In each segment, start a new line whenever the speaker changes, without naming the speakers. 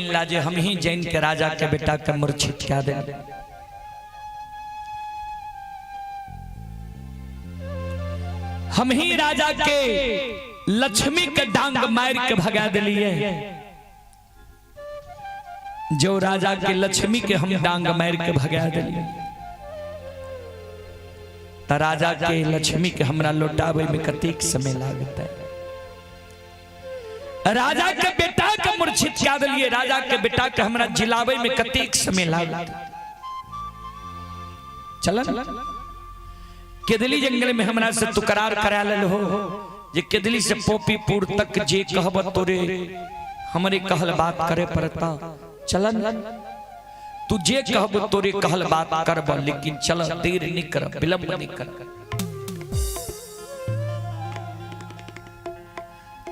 ला जे हम ही जैन के राजा के बेटा के मूर्छित क्या दे। हम ही राजा के लक्ष्मी के डांग मार के भगा दिलिए। जो राजा के लक्ष्मी के हम डांग मार के भगा दिलिए, तो राजा के लक्ष्मी के हमरा लौटावे में कतेक समय लागत है। राजा के बेटा के मूर्छित क्या दिलिए, राजा के बेटा के हमरा जिलावे में कतेक समय लागत। चलन केदली जंगल में हमरा से तू करार करा ले हो जे केदली से पोपीपुर तक जे कहब तोरे हमरे कहल बात करे पड़ता। चलन तू जे कहब तोरे कहल बात करब, लेकिन चल देर नहीं कर, विलंब नहीं कर।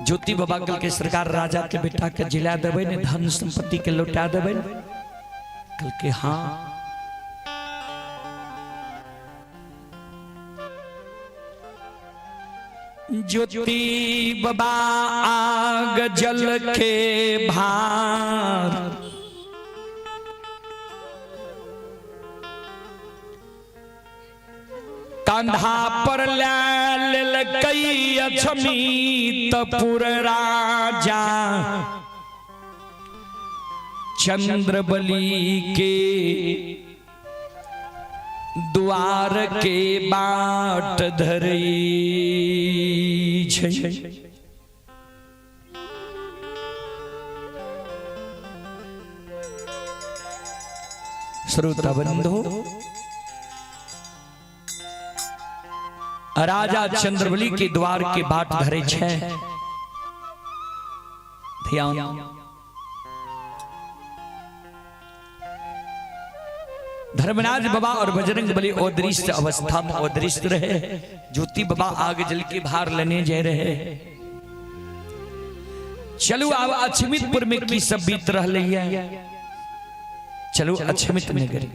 ज्योति बाबा कल के सरकार राजा के बेटा के जिला देवे ने, धन संपत्ति के लौटा देवे। कल के हाँ ज्योति बाबा आग जल के भार, कंधा पर लेल कई अछमी तपुर राजा, चंद्रबली के द्वार के बाट धरई छै। श्रोता बंधु, राजा चंद्रबली के द्वार के बाट धरे छे। ध्यान, धर्मराज बाबा और बजरंग बली अदृश्य अवस्था में अदृश्य रहे। ज्योति बाबा आग जल के भार लेने जा रहे। चलो अब अछमितपुर में की सब बीत रही है। चलो अछमित नगरी,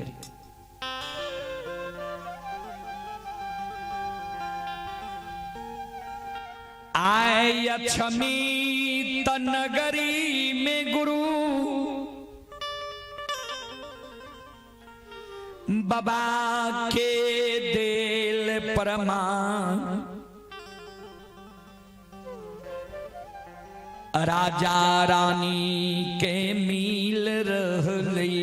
आय अछमित नगरी में गुरु बाबा के देल परमान, राजा रानी के मिल रहली।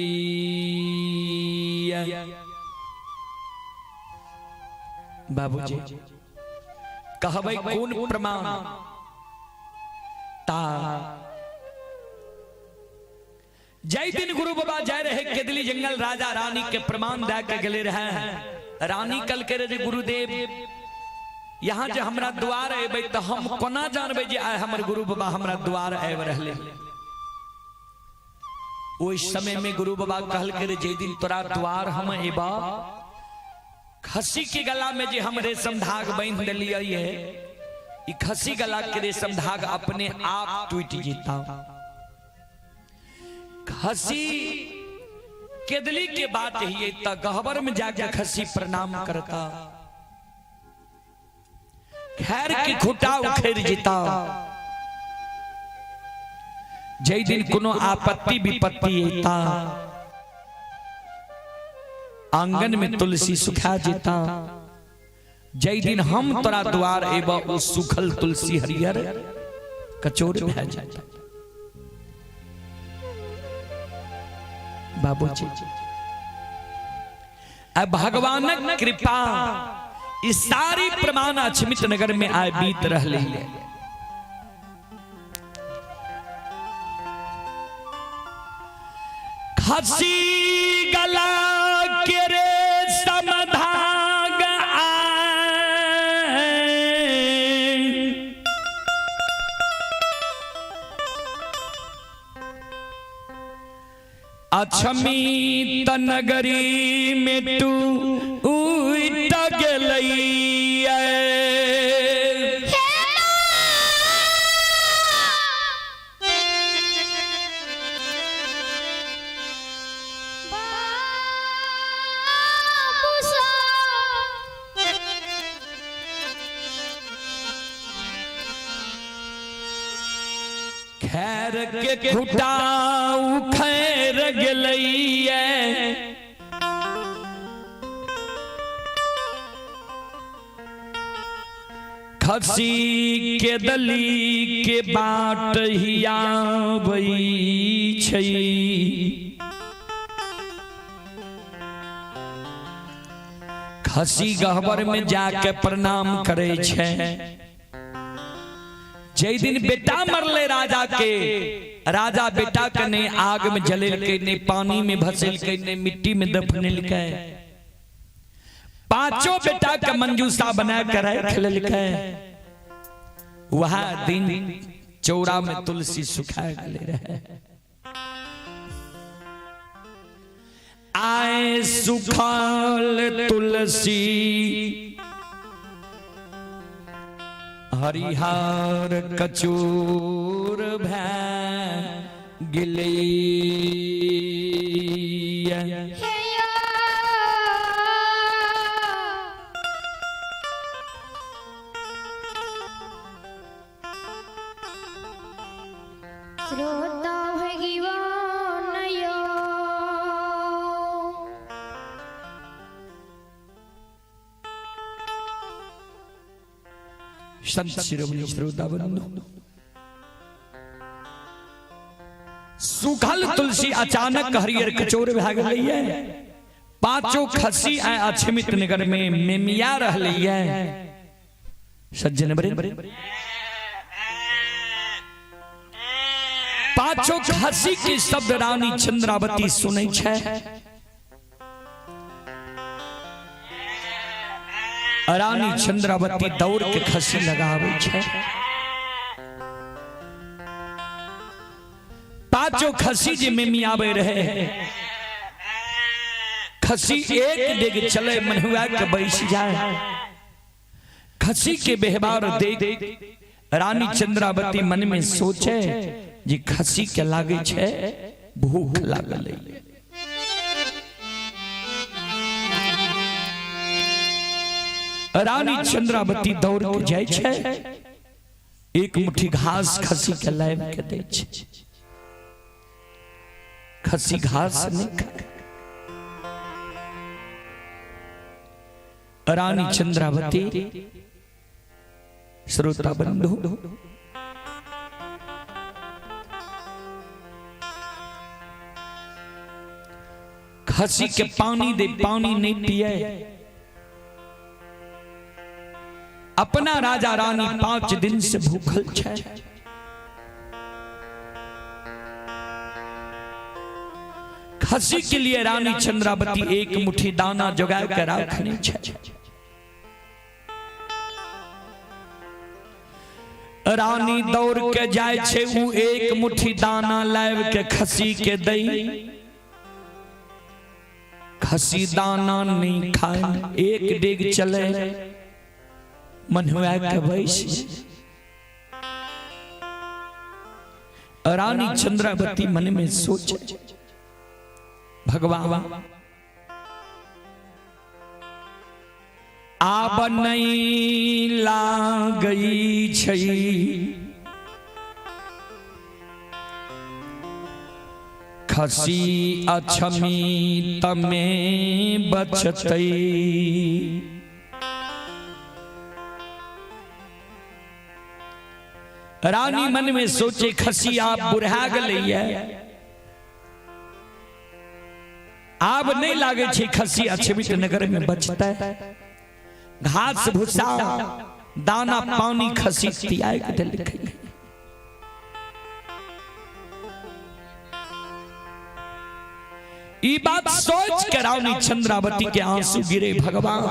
बाबूजी कहबै कौन प्रमाण ता जय दिन गुरु बाबा जाय रहे केदली जंगल, राजा रानी के प्रमाण दे के गले रहे। रानी कल के रे गुरुदेव यहाँ जे हमरा द्वार अबे तो हम कोना जानबे जे आय हमर गुरु बाबा हमरा द्वार आब रहले। उस समय में गुरु बाबा कहल के रे जे दिन तोरा द्वार हम एबा, खसी के गला में जे हम रेशम धाग बांध देलिए ये, ई खसी गला के रेशम धाग अपने आप टूट जीता। खसी केदली के बात ही त गहबर में जाके खसी प्रणाम करता, खैर की खुटा उखेर जीता। जय दिन कोनो आपत्ति विपत्ति आता, आंगन में तुलसी सुखा जीता। जय दिन हम तोरा द्वार एबा उस सुखल तुलसी हरियर कचोर भै जाता। बाबूजी अब भगवान कृपा इस सारी प्रमाण अछमित नगर में आए बीत रहले है। खसी गला के रेशम धाग आए, अछमित नगरी में तू उठ गेलैया। खैर के खुटा खसी के दली के बाट हिया बई छई। खसी गहबर में जाके प्रणाम करे छे। जय दिन बेटा मरले राजा के, राजा बेटा के ने आग में जलेल के, ने पानी में भसेल के, ने मिट्टी में दफनेल के। पांचों बेटा के मंजूसा बना कर रख के। वह दिन चौरा में तुलसी सुखाए गले रहे। आए सुखाल तुलसी हरिहार कचूर भै गिली।
श्रोता भगवानयो
संत शिरोमणि श्रोता बंधु, सुखल तुलसी अचानक हरियर कचोर भाग गई है। पांचों खसी आए अछमित नगर में मेमिया रह ली है। सज्जन बरे पांचों खसी की शब्द रानी चंद्रावती सुनै छै। रानी चंद्रावती दौड़ के खसी लगावे छे। पांचों खसी जे में आवे रहे। खसी एक डेग चले मनहुआ के बैठ जाए। खसी के व्यवहार देख रानी चंद्रावती मन में सोचे जी खसी के लागे छे भूख लागल। रानी चंद्रावती दौड़ के जाय छे। एक मुट्ठी घास खसी के लाइब के दे छे। खसी घास नहीं खाए। रानी चंद्रावती श्रोता बंधु खसी के पानी दे, पानी नहीं पिए। अपना राजा रानी 5 दिन से भूखल छे। खसी के लिए रानी चंद्रावती एक मुट्ठी दाना जोगा कर रखने छे। रानी दौड़ के जाए छे। वो एक मुट्ठी दाना लाइव के खसी के दई। खसी दाना नहीं खाए। एक डेग चले मनहुआ के बैठ। रानी चंद्रावती मन में सोचे भगवान आब नहीं लागई छई। खसी अछमी तमे बचतई। रानी मन में सोचे खसी आप बुढ़ा गई। आब नहीं लागे छे खसी अछमित नगर में बचता है। घास भूसा दाना पानी खसी तियाए के डल गई। ई बात सोच के रानी चंद्रावती के आंसू गिरे। भगवान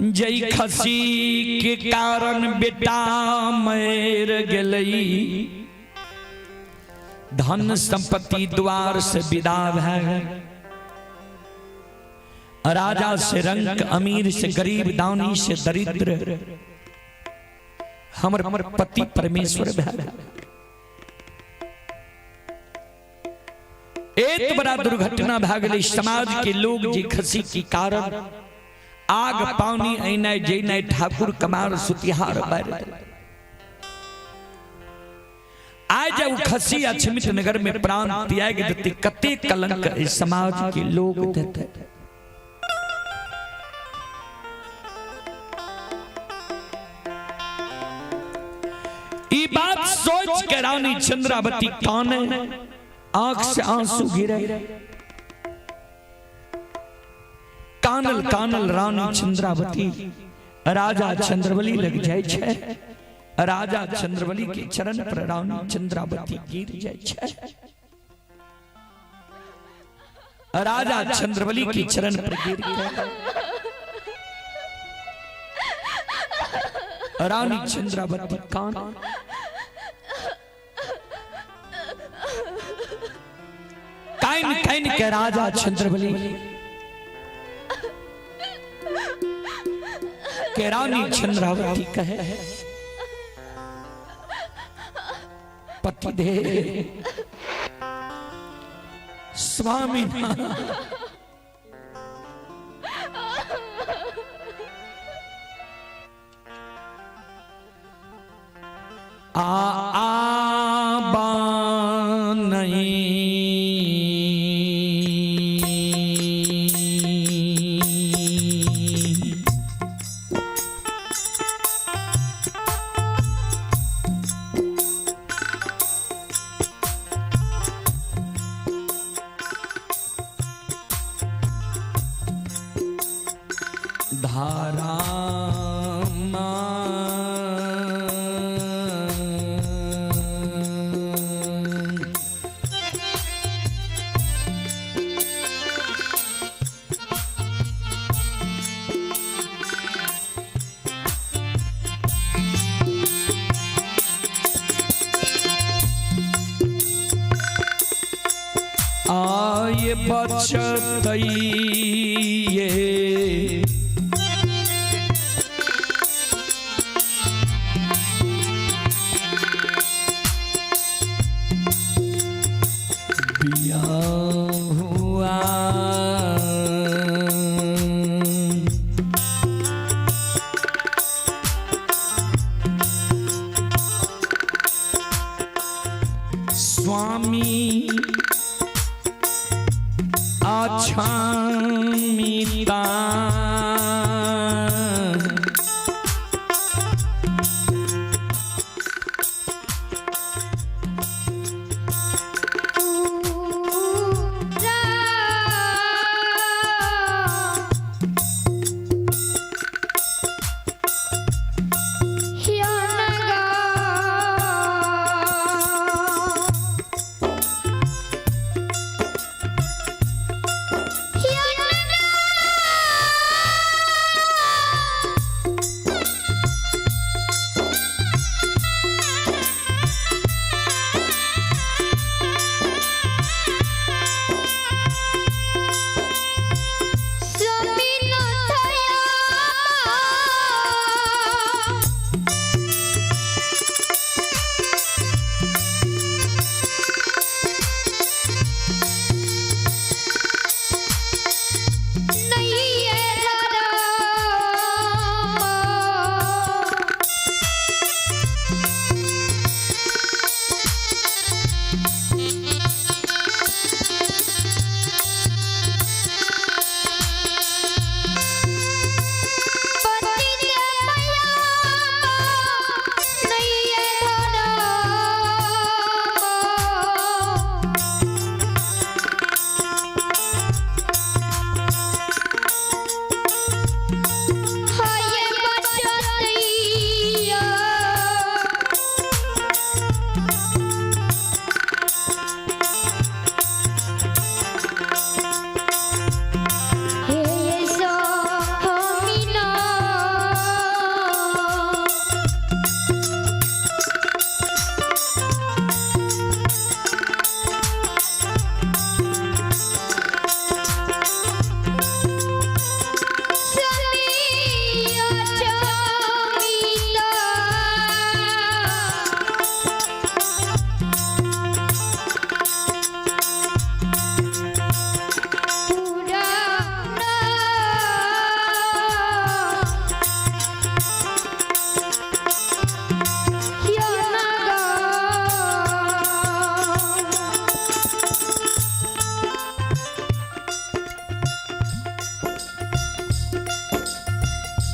जय खसी के कारण बेटा मर गई। धन संपत्ति द्वार से विदा है। राजा से रंक, अमीर से गरीब, दानी से दरिद्र, हमर पति परमेश्वर भय। एक बड़ा दुर्घटना भागल। समाज के लोग जी खसी के कारण आग पानी ऐना जैना ठाकुर कमार सुतिहार बैर। आज जब खसी अछमित नगर में प्राण त्याग देते कते कलंक समाज के लोग देते। बात सोच के रानी चंद्रावती काने आंख से आंसू गिरे। कानल कानल रानी चंद्रावती राजा चंद्रवली लग जाए छे। राजा चंद्रवली के चरण पर रानी चंद्रावती गिर जाए छे। राजा चंद्रवली के चरण पर गिर गए। रानी चंद्रावती कान काइन काइन के राजा चंद्रवली के रानी चंद्रावती कहे पति दे स्वामी आबा नहीं धारा आए बचतइये बिया हुआ स्वामी अच्छा मीता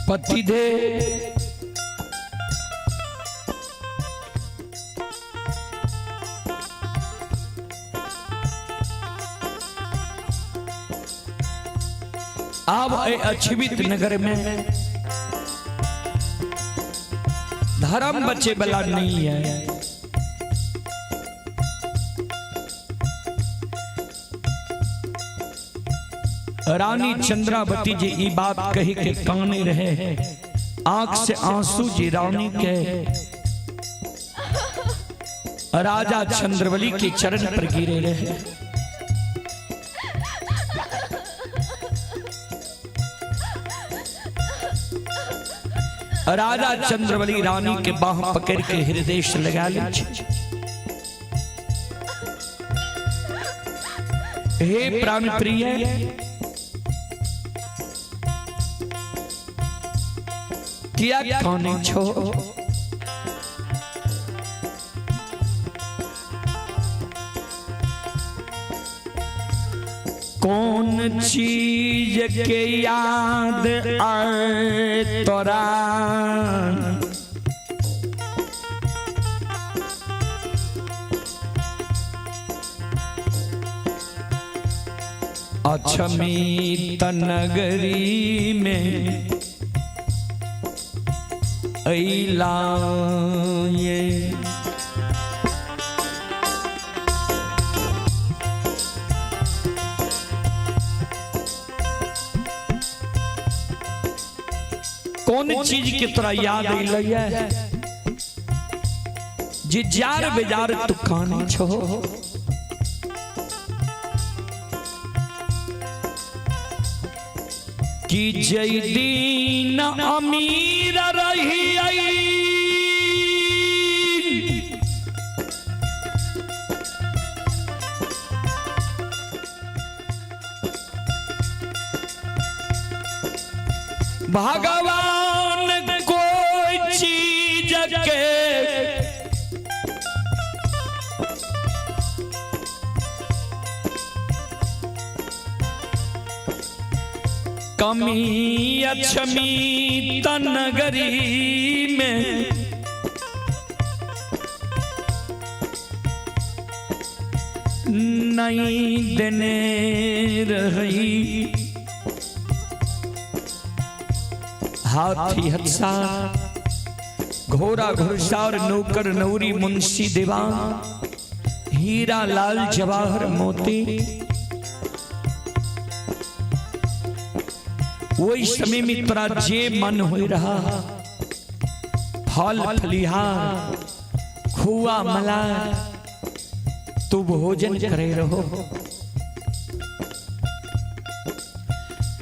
पति दे अब अछवित नगर में धर्म बचे वाला नहीं है। रानी चंद्रावती जी ये बात कही के काने रहे, आंख से आंसू जी रानी के राजा चंद्रवली के चरण पर गिरे रहे। राजा चंद्रवली रानी के बाह पकड़ के हृदय से लगा ली। हे प्राण प्रिय, किया कौन छो, कौन चीज के याद आए तोरा, अछमित नगरी में अइला ये। कौन चीज की तरह याद अइला जे जार बेजार तू काने छो, कि जय दीन अमीर रही आई, भगवान कोई चीज के कमी अछमित नगरी में नहीं देने रही। हाथी हत्सा घोड़ा घुड़सवार नौकर नौरी मुंशी दीवान हीरा लाल जवाहर मोती, वही समय में तोरा जे मन हो रहा, फल फलिहार खुआ मला तू भोजन करे रहो।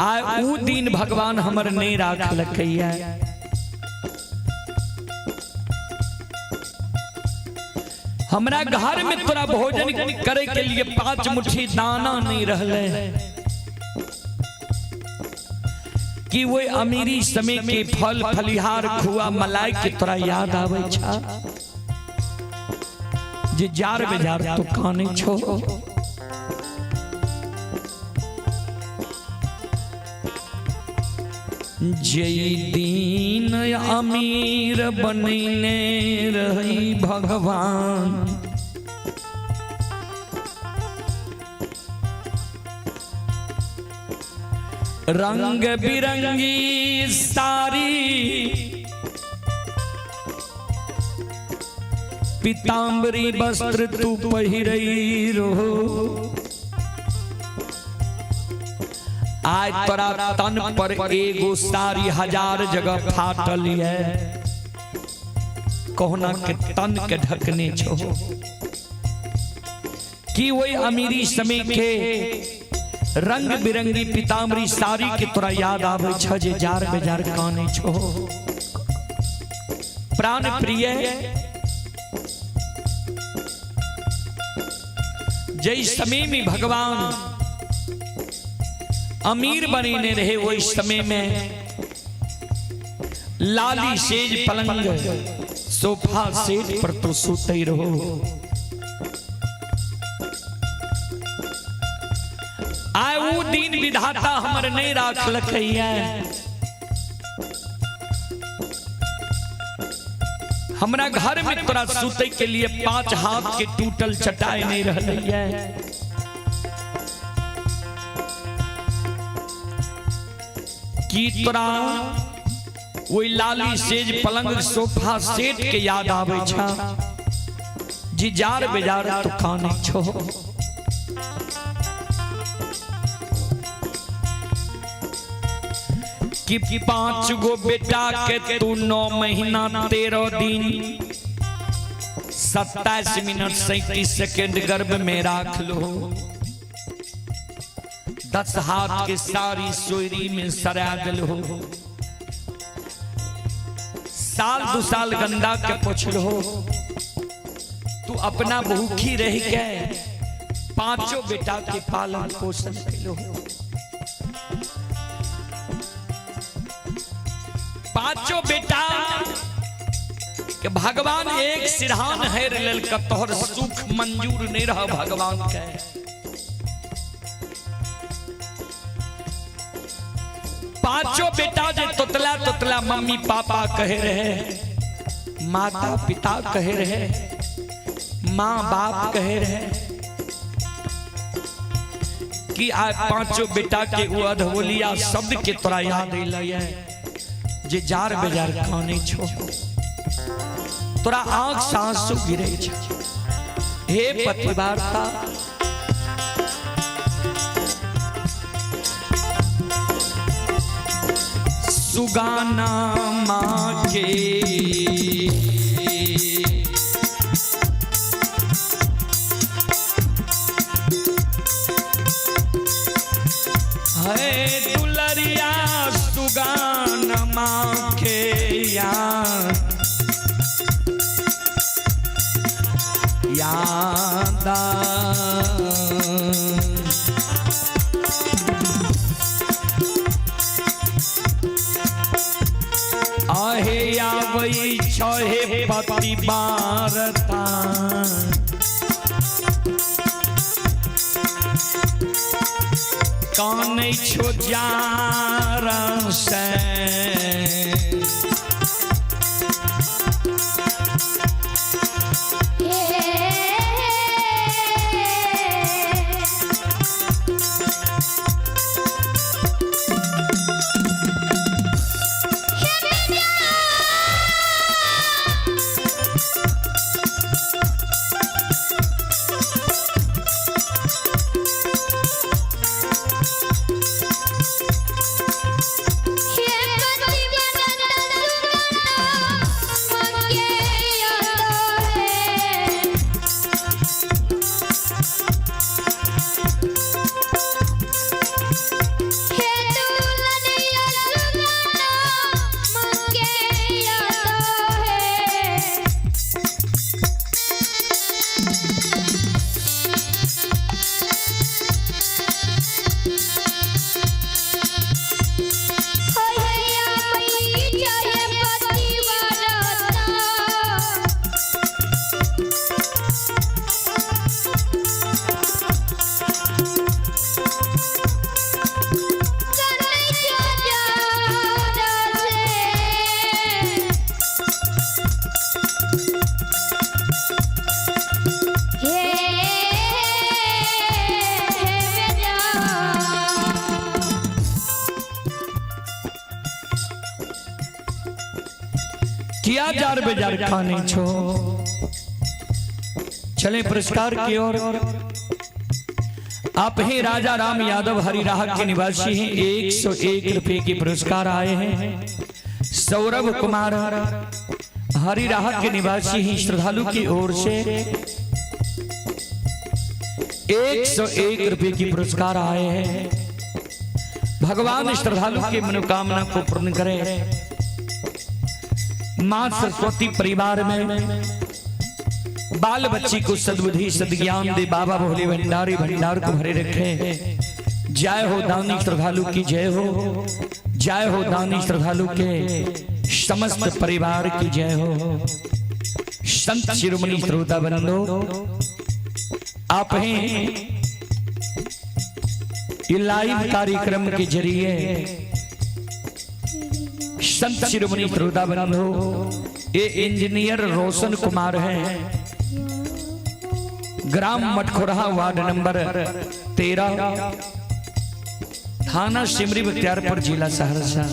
आ ऊ दिन भगवान हमर नहीं राख लकैया, हमरा घर में तोरा भोजन करे के लिए 5 मुट्ठी दाना नहीं रहले, कि वो अमीरी समय के फल फलिहार खुआ मलाई के तोरा याद आवे छा, जे जार बेजार तो काने छो। जय दीन अमीर बनने रही भगवान, रंग बिरंगी सारी पीतांबरी वस्त्र तू पहिरई रहो, आज तोरा तन पर एगो सारी 1000 जगह फाटल है, कोहना के तन के ढकने छो, कि वही अमीरी समय के रंग बिरंगी पीतांबरी साड़ी के तोरा याद आवे छ, जे जार बेजार काने छो। प्राण प्रिय, जय समय में भगवान अमीर बने रहे, वो इस समय में लाली सेज पलंग सोफा सेट पर तो सोते रहो। आए वो दिन विधाता हमर नहीं राख लखैया, हमरा घर में तोरा सूते के लिए 5 हाथ के टूटल चटाई नहीं रहलै है। कि तोरा वही लाली सेज पलंग सोफा सेट के याद आवे छा जी जार बेजार तो खाने छो कि 5 गो बेटा के तू 9 महीना 13 दिन 27 मिनट 37 सेकंड गर्भ में राख लो 10 हाथ के सारी सोयरी में सरा दिल हो साल 2 साल गंदा के पोछ लो तू अपना भूखी रह के 5 बेटा के पालन पोषण करो 5 बेटा के भगवान एक सिरहान है लेल का तोहर सुख मंजूर नहीं रहा भगवान के 5 बेटा जे तोतला तोतला मम्मी पापा कहे रहे माता पिता कहे रहे माँ बाप कहे रहे कि आज 5 बेटा के वो अधवलिया शब्द के तोरा याद है जे जार बेजार खाने छो तोरा आंख से आंसू गिरे छ हे पतिवार्ता सुगाना माँ के है दुलरिया सुगाना माँ के यादा आहे आवई छहे पति बारता कान छो जार से किया जार बेजार खाने छो चले पुरस्कार की ओर आप ही राजा राम यादव हरिराह के निवासी हैं 101 रुपए के पुरस्कार आए हैं सौरभ कुमार हरिराह के निवासी हैं श्रद्धालु की ओर से 101 रुपए की पुरस्कार आए हैं भगवान श्रद्धालु की मनोकामना को पूर्ण करें मां सरस्वती परिवार में बाल बच्ची को सद्बुद्धि सद्ज्ञान दे बाबा भोले भंडारी भंडार को भरे रखे जय हो दानी श्रद्धालु की जय हो दानी श्रद्धालु के समस्त परिवार की जय हो संत शिरोमणि श्रोता बंदो आप हैं ये लाइव कार्यक्रम के जरिए संत शिरोमणि श्रोता बंधु ये इंजीनियर रोशन कुमार हैं ग्राम मटखोरा वार्ड नंबर 13 थाना सिमरी बख्तियारपुर, जिला सहरसा।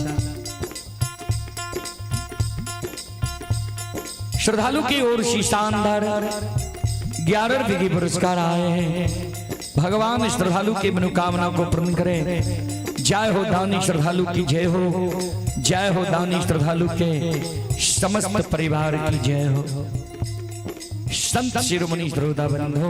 श्रद्धालु की ओर से शानदार 11 रुपए के पुरस्कार आए हैं। भगवान श्रद्धालु की मनोकामना को पूर्ण करे। जय हो दानी श्रद्धालु की जय हो, जय हो दानी श्रद्धालु के समस्त परिवार की जय हो। संत शिरोमणि श्रोता बंधो,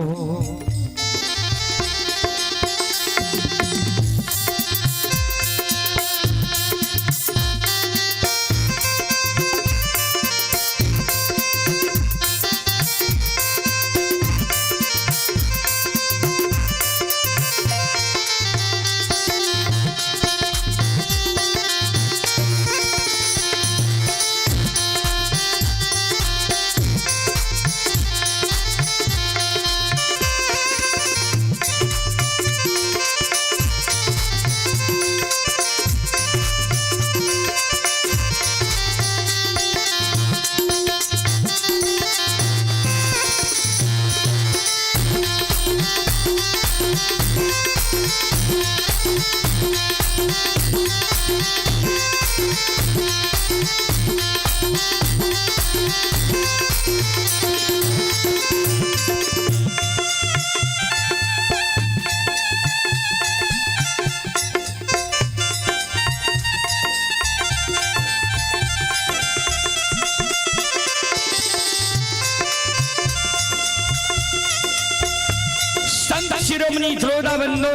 शिरोमणि श्रोता बंधो,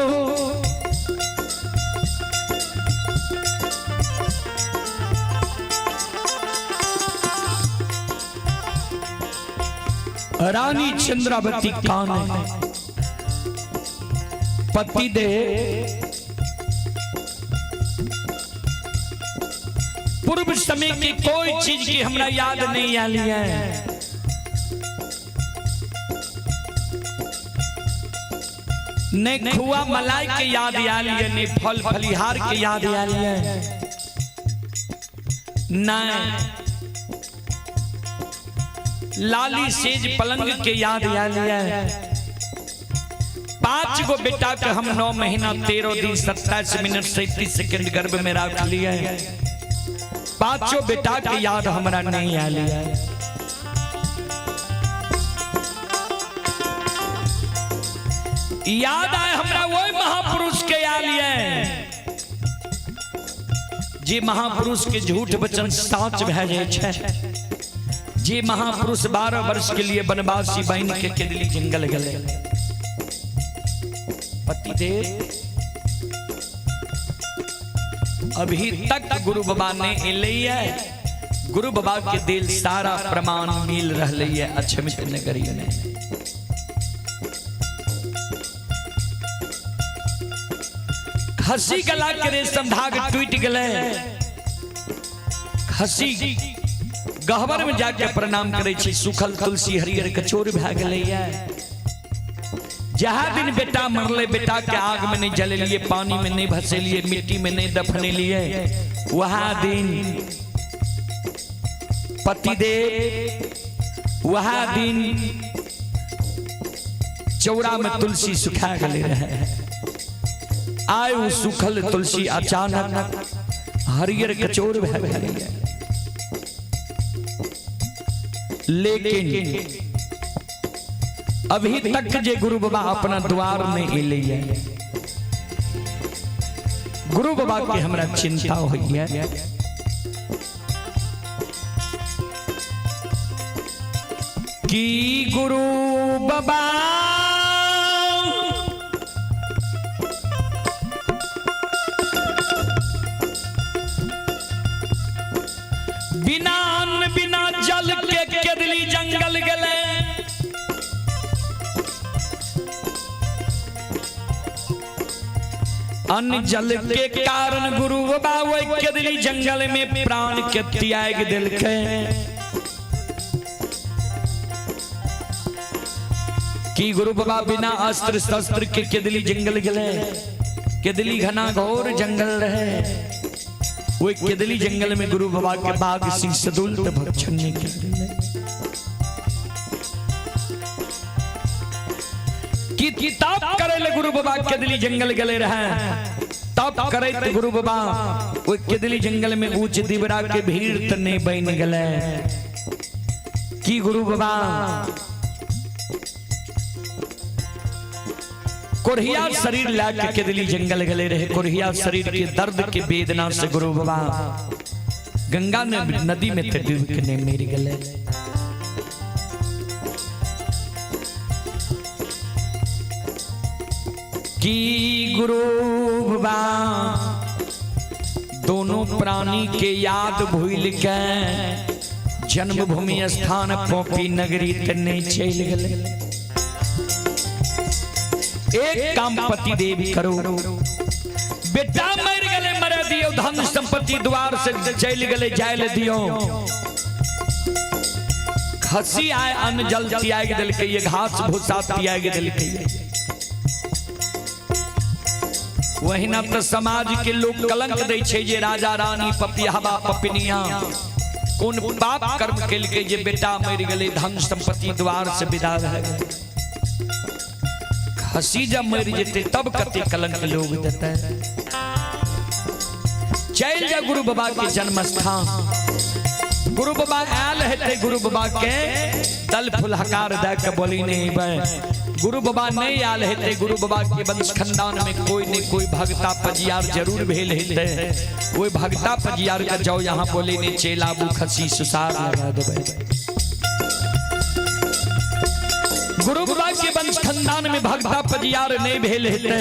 रानी चंद्रावती कान पति दे पूर्व समय की कोई चीज की हमरा याद नहीं आली है। ने खुआ मलाई के याद आली है, ने फल फलिहार के याद आली है, न लाली सेज पलंग के याद आली है। 5 गो बेटा के हम 9 महीना 13 दिन 27 मिनट 37 सेकंड गर्भ में रख लिया है। 5 बेटा के याद हमरा नहीं आली है। याद आए हमरा वही महापुरुष के आली है, जे महापुरुष के झूठ वचन साच भे जाए छे। जे महापुरुष 12 वर्ष के लिए वनवासी बन के केदली जंगल गए। पतिदेव अभी तक गुरु बाबा ने एलिया, गुरु बाबा के दिल सारा प्रमाण मिल रही है। अछमित नगरी ने खसी गला के रेशम धाग टूट गले। खसी गहवर में जाके प्रणाम करे छी, सुखल तुलसी हरियर कचोर भे गले। जहाँ दिन बेटा मरले, बेटा के आग में नहीं जले लिए, पानी में नहीं भसे लिए, मिट्टी में नहीं दफने लिए, वहाँ दिन पतिदेव, वहाँ दिन चौरा में तुलसी सुखा गले रहे। आयु सुखल तुलसी अचानक हरियर कचोर भे गई। लेकिन अभी तक जे गुरु बाबा अपना द्वार में एलिया, गुरु बाबा के हमरा चिंता हुई है। कि गुरु बाबा बिना जल के केदली जंगल गले। अन्न जल के कारण गुरु बाबा वही केदली जंगल में प्राण के त्याग दिल के। कि गुरु बाबा बिना अस्त्र शस्त्र के केदली जंगल गले। केदली घना घोर जंगल रहे। वो केदली जंगल में गुरु बाबा के बाग सिंह सदुल भक्षण के कि किताब करे ले गुरु बाबा केदली जंगल गले रहे। तब करत गुरु बाबा वो केदली जंगल में ऊंच दिवरा के भीड़ तने बन गले की गुरु बाबा कोरिया शरीर लाके केदली जंगल गले रहे। कोरिया शरीर के दर्द के वेदना से गुरु बाबा गंगा नदी में डूब के ने मेरी गले। की गुरु बाबा दोनों प्राणी के याद भूल के जन्मभूमि स्थान पोपी नगरी तने चल गले। एक काम पति देवी करो बेटा मर गले मर दियो धन संपत्ति द्वार से चल गले जायल दियो। खसी आए अन्न जल तियाग दिल के ये घास भूसा तियाग दिल के वही न तो समाज के लोग कलंक दे छे जे राजा रानी पपियाबा पपनिया कौन पाप कर्म के लिए जे बेटा मर गले धन संपत्ति द्वार से विदा रह गए। हसी जब मर जेते तब कते कलंक लोग देते। चल जा गुरु बाबा के जन्म स्थान गुरु बाबा आयल हेते गुरु बाबा के तल फुल हकार दे के बोली नहीं बे। गुरु बाबा नहीं आयल हेते गुरु बाबा के वंश खानदान में कोई न कोई भगता पजियार जरूर भेल हेते। कोई भगता पजियार के जाओ यहाँ बोले ने चेलाबू खसी सुसार लगा देबे। गुरु बाबा के वंश खानदान में भगता पजियार नहीं भेल हेते।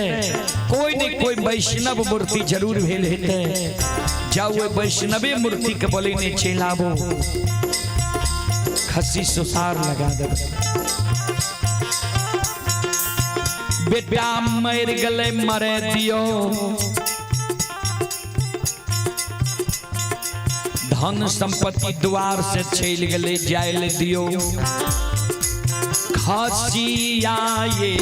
कोई न कोई वैष्णव मूर्ति जरूर भेल हेते। जाओ वो वैष्णवे मूर्ति के बोले ने चेलाबो खसी सुसार लगा देबे। बेटा मर गले मरे दियो धन संपत्ति द्वार से चल गले जायल दियो। खसिया ये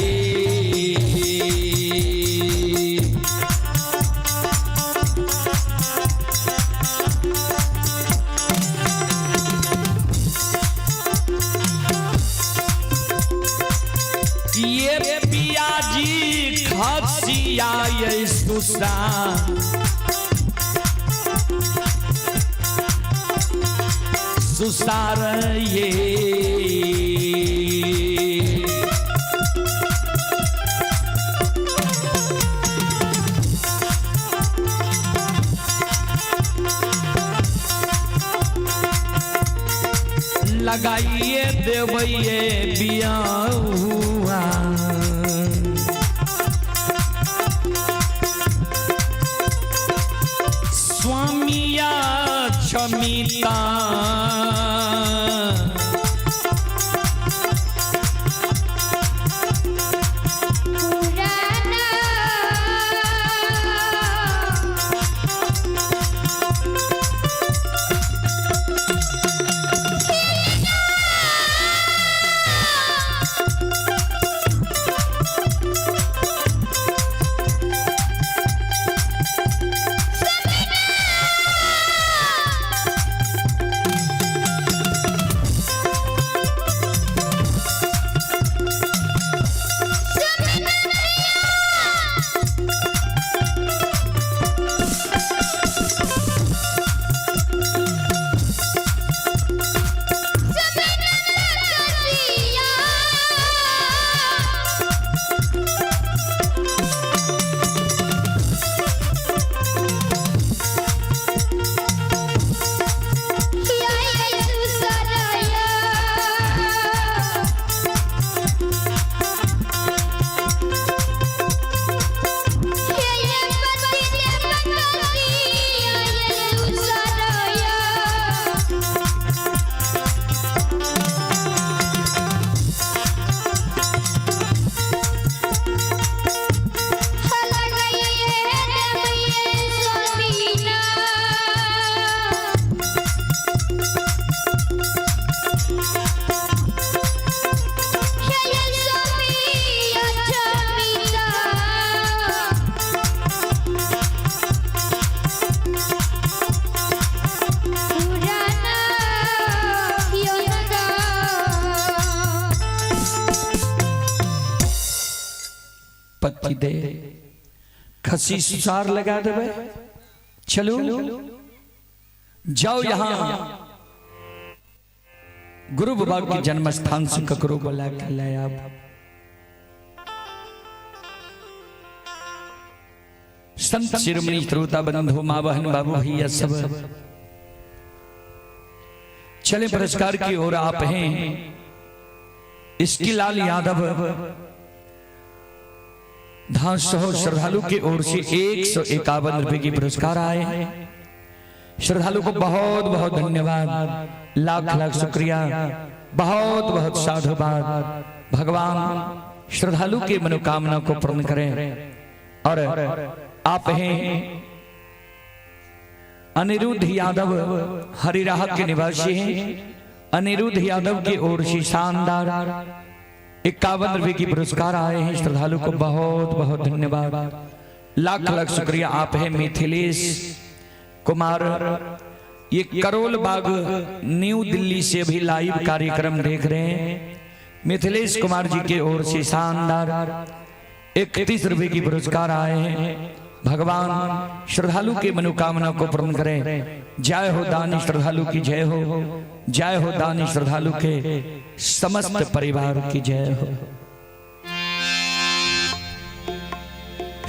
पियाजी खसिया ये सुसा सुसार ये लगाइए देवैये बिया हुआ स्वामिया क्षमिता पति दे खसी सुसार लगा देवे। चलो जाओ यहां गुरु बाबा के जन्म स्थान से ककरो बोला के लाए आप। संत शिरोमणि श्रोता बंधु मां बहन बाबू भैया सब चले पुरस्कार की ओर। आप हैं इसकी लाल यादव धासो श्रद्धालु की ओर से 151 रुपए की पुरस्कार आए हैं। श्रद्धालु को बहुत बहुत धन्यवाद, लाख लाख शुक्रिया, बहुत बहुत साधुवाद। भगवान श्रद्धालु की मनोकामना को पूर्ण करें। और आप हैं अनिरुद्ध यादव हरिराह के निवासी हैं। अनिरुद्ध यादव की ओर से शानदार 51 रुपए की पुरस्कार आए हैं। श्रद्धालु को बहुत बहुत धन्यवाद, लाख लाख शुक्रिया। आप हैं मिथिलेश कुमार, ये करोल बाग न्यू दिल्ली से भी लाइव कार्यक्रम देख रहे हैं। मिथिलेश कुमार जी के ओर से शानदार 31 रुपए की पुरस्कार आए हैं। भगवान श्रद्धालु के मनोकामना को पूर्ण करें। जय हो दानी श्रद्धालु की जय हो, जय हो दानी श्रद्धालु के समस्त परिवार की जय हो।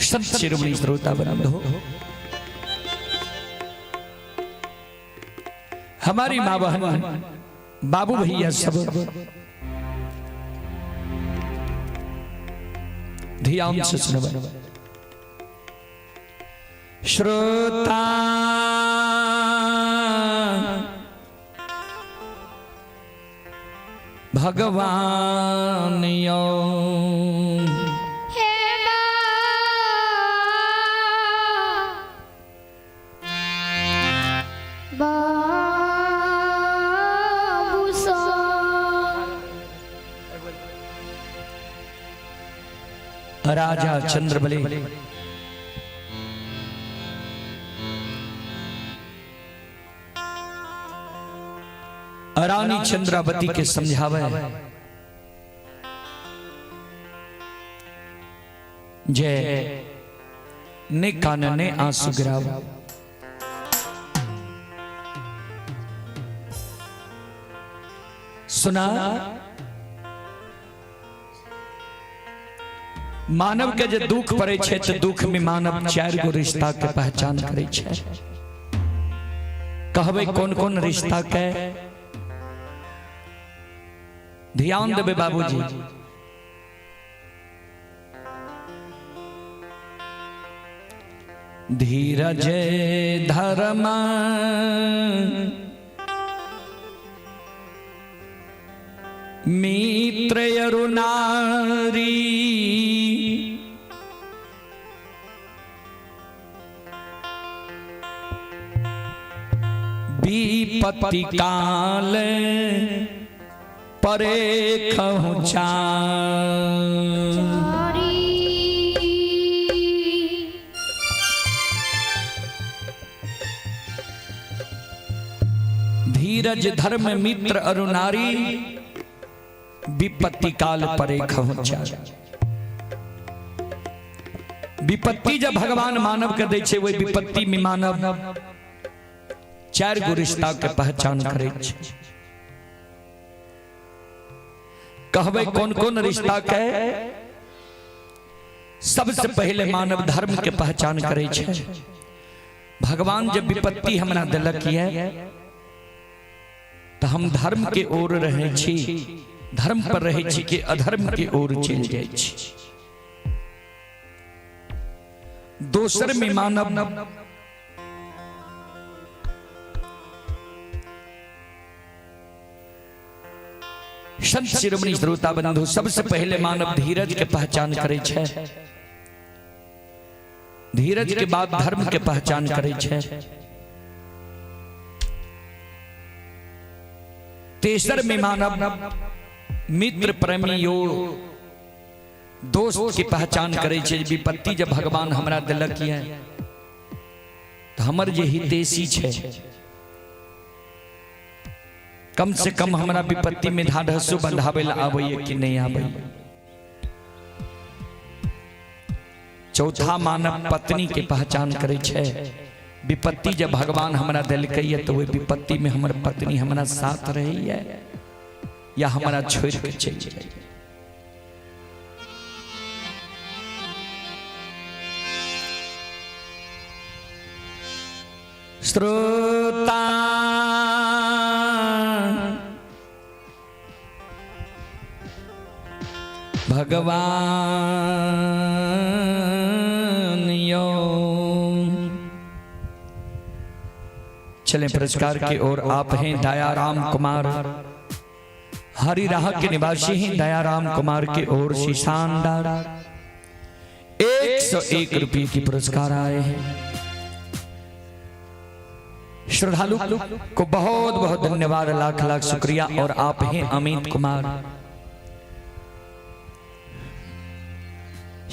संत शिरोमणि श्रोता बंधु, हमारी मां बहन बाबू भैया सब ध्यान से सुनो। श्रोता भगवान यो राजा चंद्रबली रानी चंद्रावती के समझावे जय ने कानने आंसू गिराव। सुना मानव के जे दुख पड़े छे तो दुख में मानव 4 गो रिश्ता के पहचान करे छे। कहबे कौन कौन रिश्ता के ध्यान देबे बाबूजी। धीरज धर्म मित्र अरुणारी विपत्ति काल परे खहुचा। धीरज धर्म मित्र अरुणारी विपत्ति काल परे खहुचा। विपत्ति जब भगवान मानव के दै छे, वही विपत्ति में मानव 4 गो रिश्ता के पहचान करे छे। कहबे कौन कौन रिश्ता के? सबसे पहले मानव धर्म के पहचान करे छे। भगवान जब विपत्ति हमरा दिलक है तो हम धर्म के ओर रहे छी, धर्म पर रहे छी कि अधर्म के ओर चल जाए छी। दोसर में मानव संत शिरोमणि श्रोता बंधु सबसे पहले मानव धीरज के पहचान करे छे। धीरज के बाद धर्म के पहचान करे छे। तेसर में मानव मित्र प्रेमी यो दोस्त की पहचान करे छे। विपत्ति जब भगवान हमरा दिलक है तो हमर जे हितैषी छे, कम से कम हमरा विपत्ति में ढाढ़सो बंधावे ला आवे कि नहीं आवे। चौथा मानव पत्नी के पहचान करे छे। विपत्ति जब भगवान हमारा दिल कही तो वही विपत्ति में हमारे पत्नी हमारा साथ रही है या हमारा छोड़ के चली गई। श्रोता भगवान यो। चलें पुरस्कार की ओर। आप हैं दयाराम कुमार, हरिराह के निवासी हैं। दयाराम कुमार की ओर से शानदार 101 रुपये की पुरस्कार आए हैं। श्रद्धालु को बहुत बहुत धन्यवाद, लाख लाख शुक्रिया। और आप हैं अमित कुमार।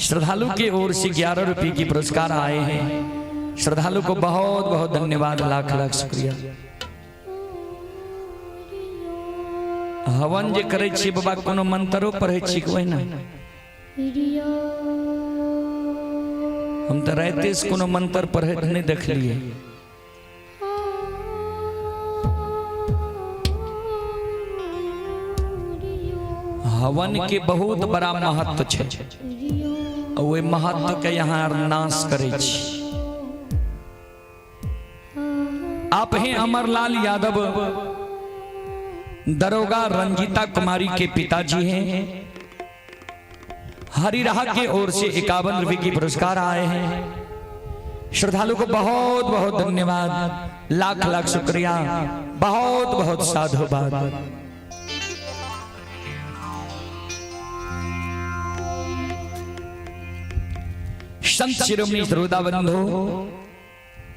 श्रद्धालु की ओर से 11 रुपये की पुरस्कार आए हैं। श्रद्धालु को बहुत बहुत धन्यवाद, लाख लाख शुक्रिया। हवन जे करे छी बाबा कोनो मंत्रो पढ़े छी कोई ना? हम तो रहते से कोनो मंत्र पढ़े नहीं देख लिए। हवन के बहुत बड़ा महत्व है। वे महत्व के यहाँ नाश करे छी। आप हैं अमरलाल यादव, दरोगा रंजीता कुमारी के पिताजी हैं। हरिराह की ओर से 51 रुपये की पुरस्कार आए हैं। श्रद्धालु को बहुत बहुत धन्यवाद, लाख लाख शुक्रिया, बहुत बहुत साधुवाद। संत शिरोमणि श्रोता बंधु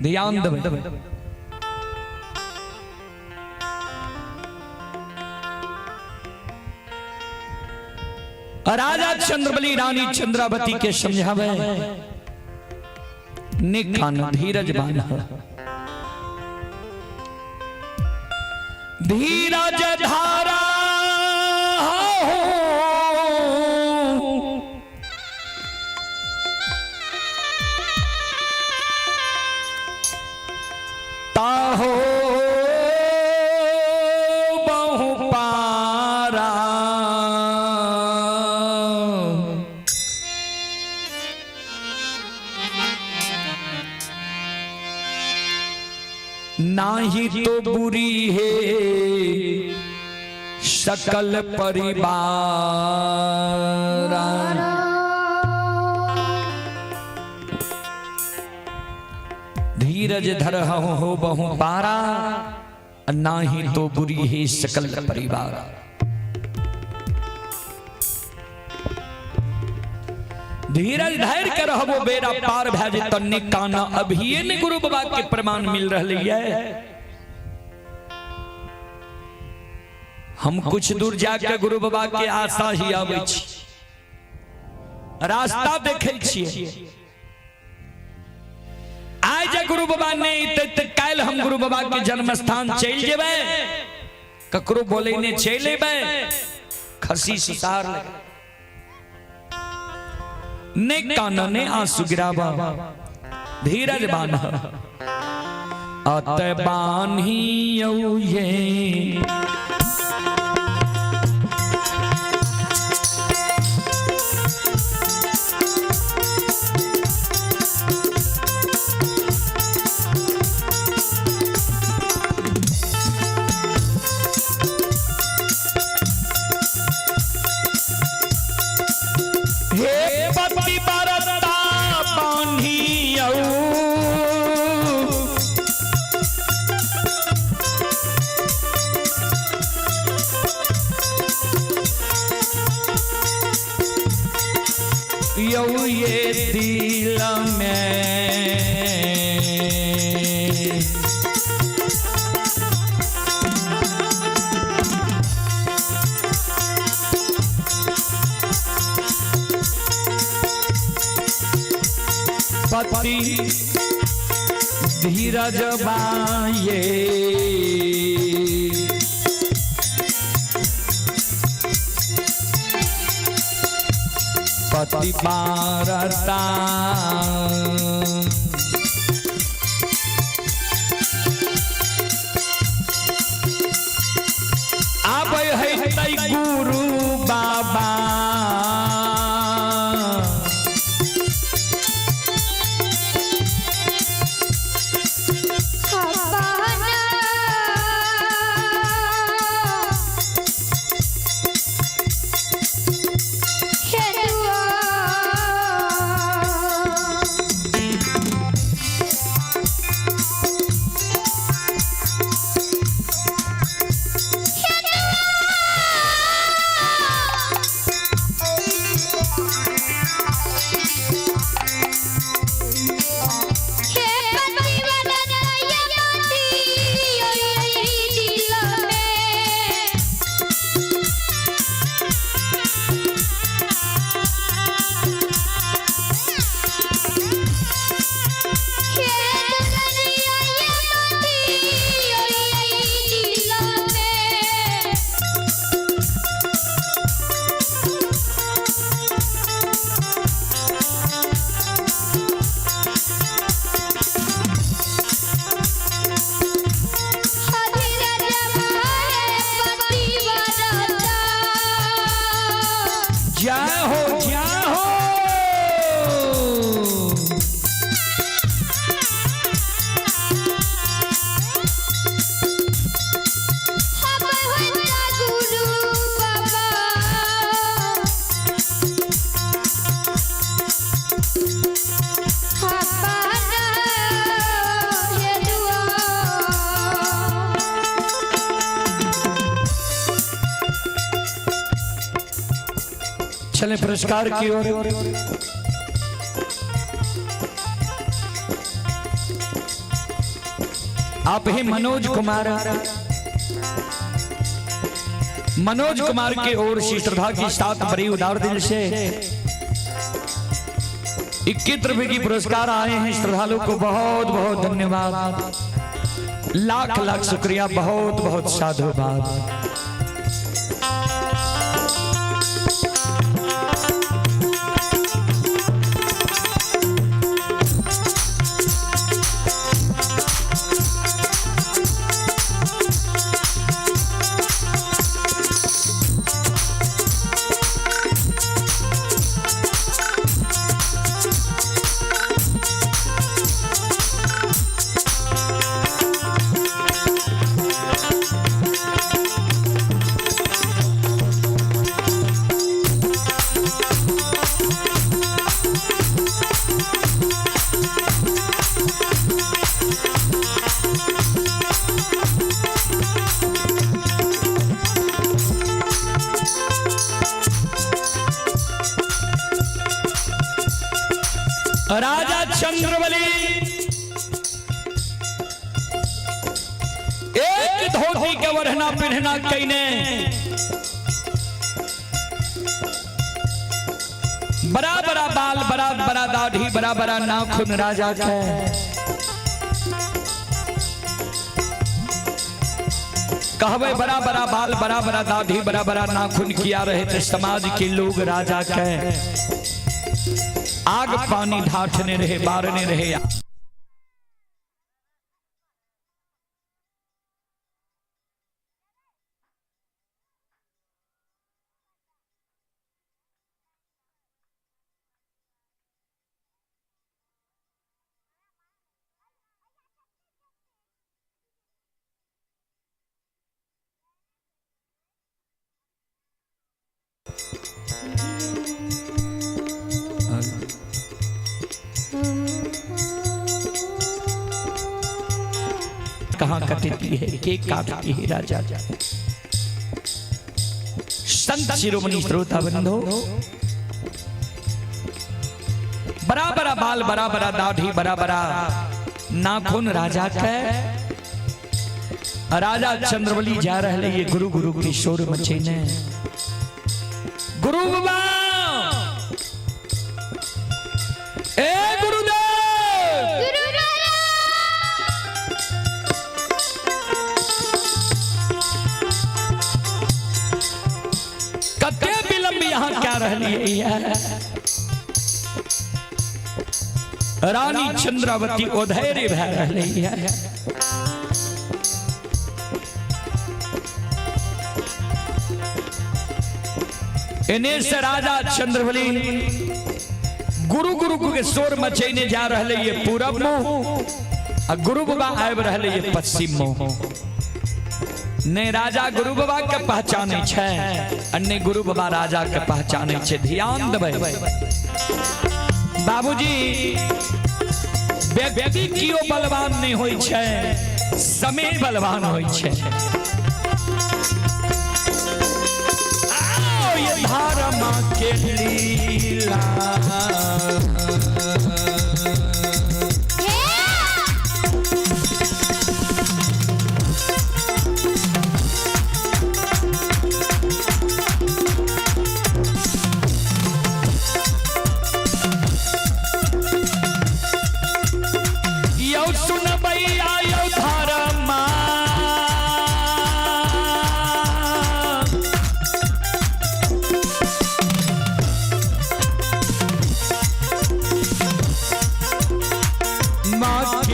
ध्यान देवे। राजा चंद्रबली रानी चंद्रावती के समझावे निखान धीरज बांधा। धीरज धारा ताहो बहु पारा। नाही तो बुरी है सकल परिवार। धीरज धर हो बहु पारा, नाही तो बुरी है सकल परिवार। धीरज धैर्य के रहबो बेरा पार भैज तन्ने काना। अभी ने गुरु बाबा के प्रमाण मिल रही है। हम कुछ दूर जाके गुरु बाबा के आशा ही आवे छी, रास्ता देखे छिए। आज गुरु बाबा ने कल हम गुरु बाबा के जन्म स्थान चल जेबे, ककरो बोले ने चले खसी सितार ने काना ने आंसू गिरावा। धीरज बान अत बान्ही ये ये दिल में पति धीरज बाये पति पारता अब है तई गुरु बाबा चले पुरस्कार की ओर। आप ही मनोज कुमार की ओर से श्रद्धा की साथ बड़ी उदार दिल से 21 रुपए की पुरस्कार आए हैं। श्रद्धालु को बहुत बहुत धन्यवाद, लाख लाख शुक्रिया, बहुत बहुत साधुवाद। राजा चंद्रबली एक धोती के वरहना पिन्हना कईने, बड़ा बड़ा बाल, बड़ा बड़ा दाढ़ी, बड़ा बड़ा नाखून राजा के। कहवे बड़ा बड़ा बाल, बड़ा बड़ा दाढ़ी, बड़ा बड़ा नाखून किया रहे थे समाज के लोग राजा के। आग पानी ढाठने रहे, बारने रहे। कहाँ कटती है, के काटती है राजा। संत शिरोमणि श्रोता बंधो, बड़ा बड़ा बाल, बड़ा बड़ा दाढ़ी, बड़ा बड़ा नाखून राजा के। राजा चंद्रबली जा रहे ये गुरु गुरु की शोर मचे ने। गुरु बाबा ए गुरुदेव, कते विलंब यहाँ क्या रहले रही है। रानी चंद्रावती ओधैर्य भय रही है। इन्हें से राजा चंद्रवली गुरु गुरु के शोर मचैने जा रहे ये पूरब मुंह और गुरु बाबा आब रहे ये पश्चिम मुंह। ने राजा गुरु बाबा के पहचाने छे अन्य गुरु बाबा राजा के पहचाने छे। ध्यान देबै बाबूजी, व्यक्ति कियो बलवान नहीं होई छे, समय बलवान होई छे। आओ ये धर्म के लीला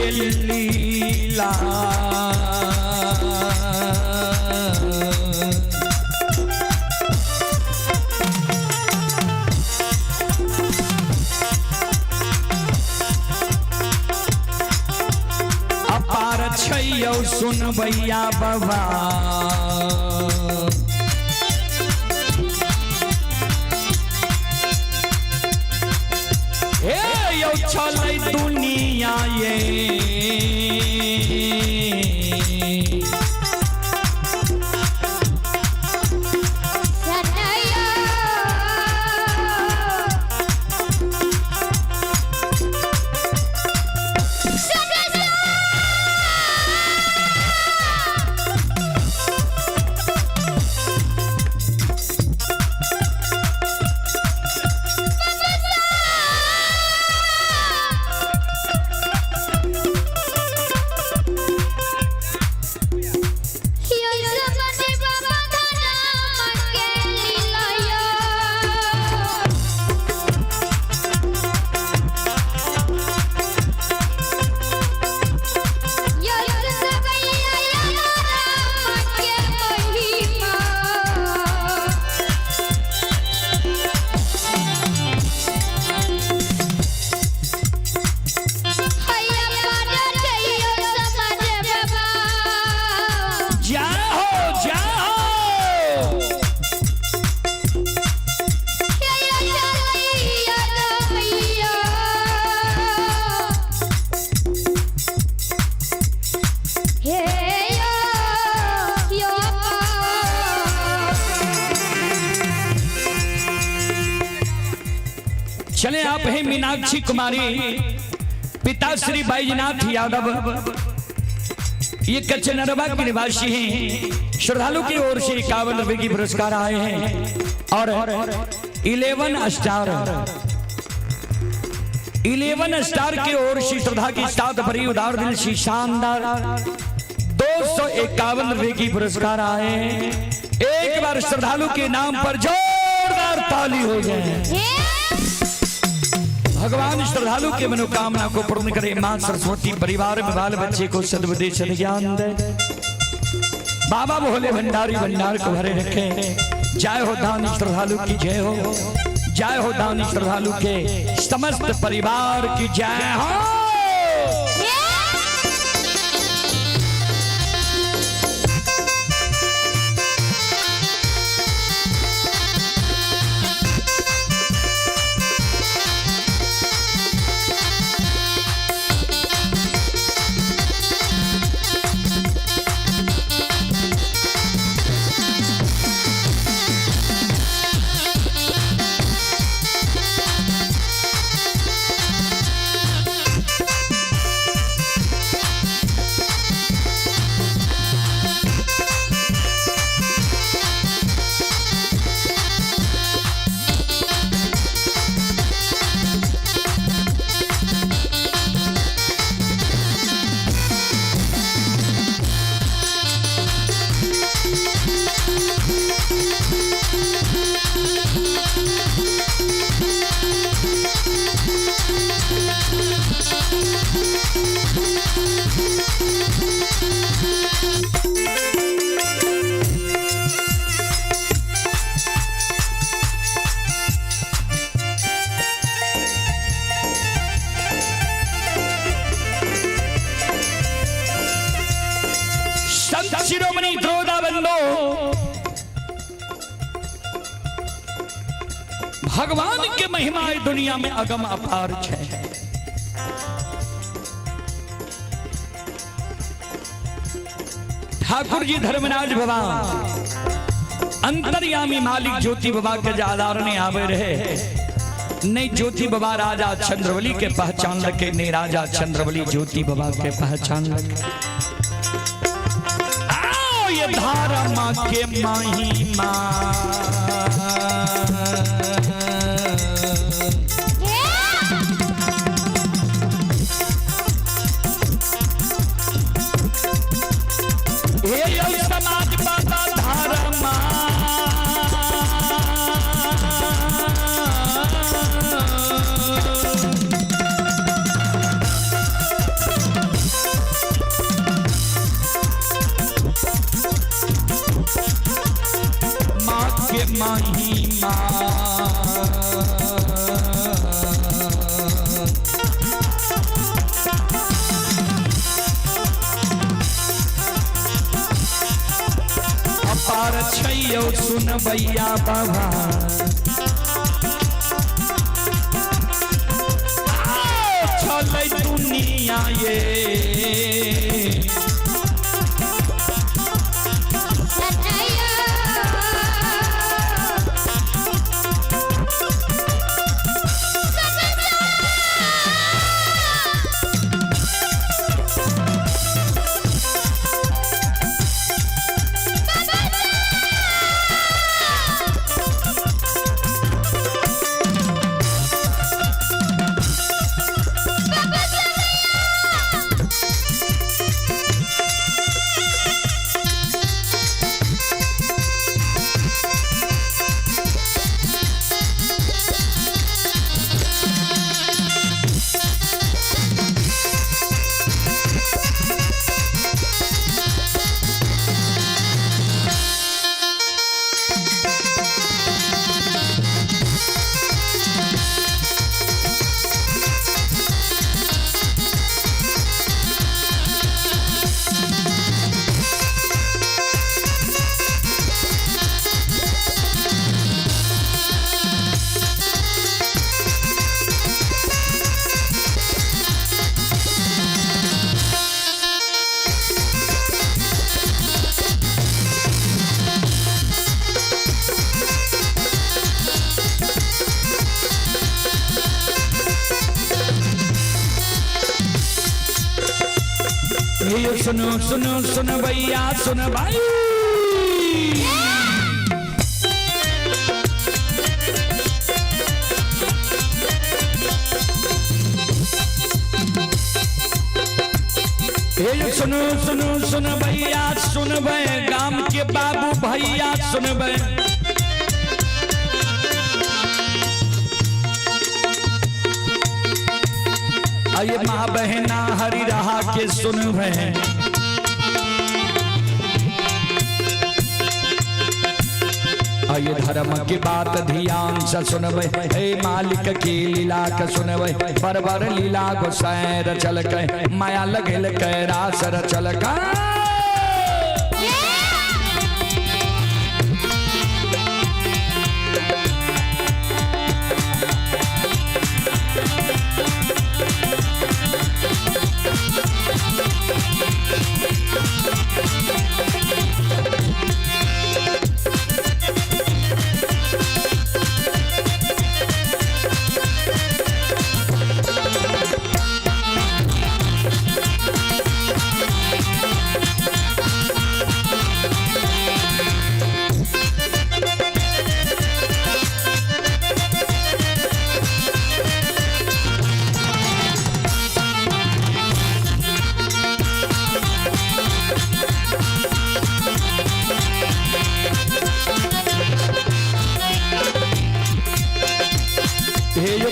लीला अपार छैयौ सुनबैया बाबा। हे यौ चलै दुनिया ये चले आप हैं मीनाक्षी कुमारी, पिता श्री बैजनाथ यादव, ये कचनरवा के निवासी हैं। श्रद्धालु की ओर से 51 रुपए की पुरस्कार आए हैं और 11 स्टार की ओर से श्रद्धा की साथ भरी उदार दिल से शानदार 251 रुपए की पुरस्कार आए हैं। एक बार श्रद्धालु के नाम पर जोरदार ताली हो जाए। भगवान श्रद्धालु के मनोकामना को पूर्ण करे। मां सरस्वती परिवार में बाल बच्चे को सद्बुद्धि सद्ज्ञान दे। बाबा भोले भंडारी भंडार को भरे रखे। जय हो दानी श्रद्धालु की जय हो, जय हो दानी श्रद्धालु के समस्त परिवार की जय हो। भगवान के महिमा इस दुनिया में अगम अपार है। ठाकुर जी धर्मराज बाबा अंतर्यामी मालिक ज्योति बाबा के जादार ने आवे रहे नहीं। ज्योति बाबा राजा चंद्रवली के पहचान लगे नहीं, राजा चंद्रवली ज्योति बाबा के पहचान लगे। आओ ये धर्म के महिमा समाज बाबा धर्मा माँ के महिमा अपार छैयो सुनबैया बाबा चलै दुनिया ये सुनो सुनो सुन भैया सुन भाई सुनो सुनो सुन भैया सुन भै गाम के बाबू भैया सुन भै आये माँ बहना हरि रहा के सुन भै आये धर्म की बात ध्यान से सुनबे हे मालिक की लीला के सुनबे बरबर लीला को सैर चल के माया लगल के रासर चल का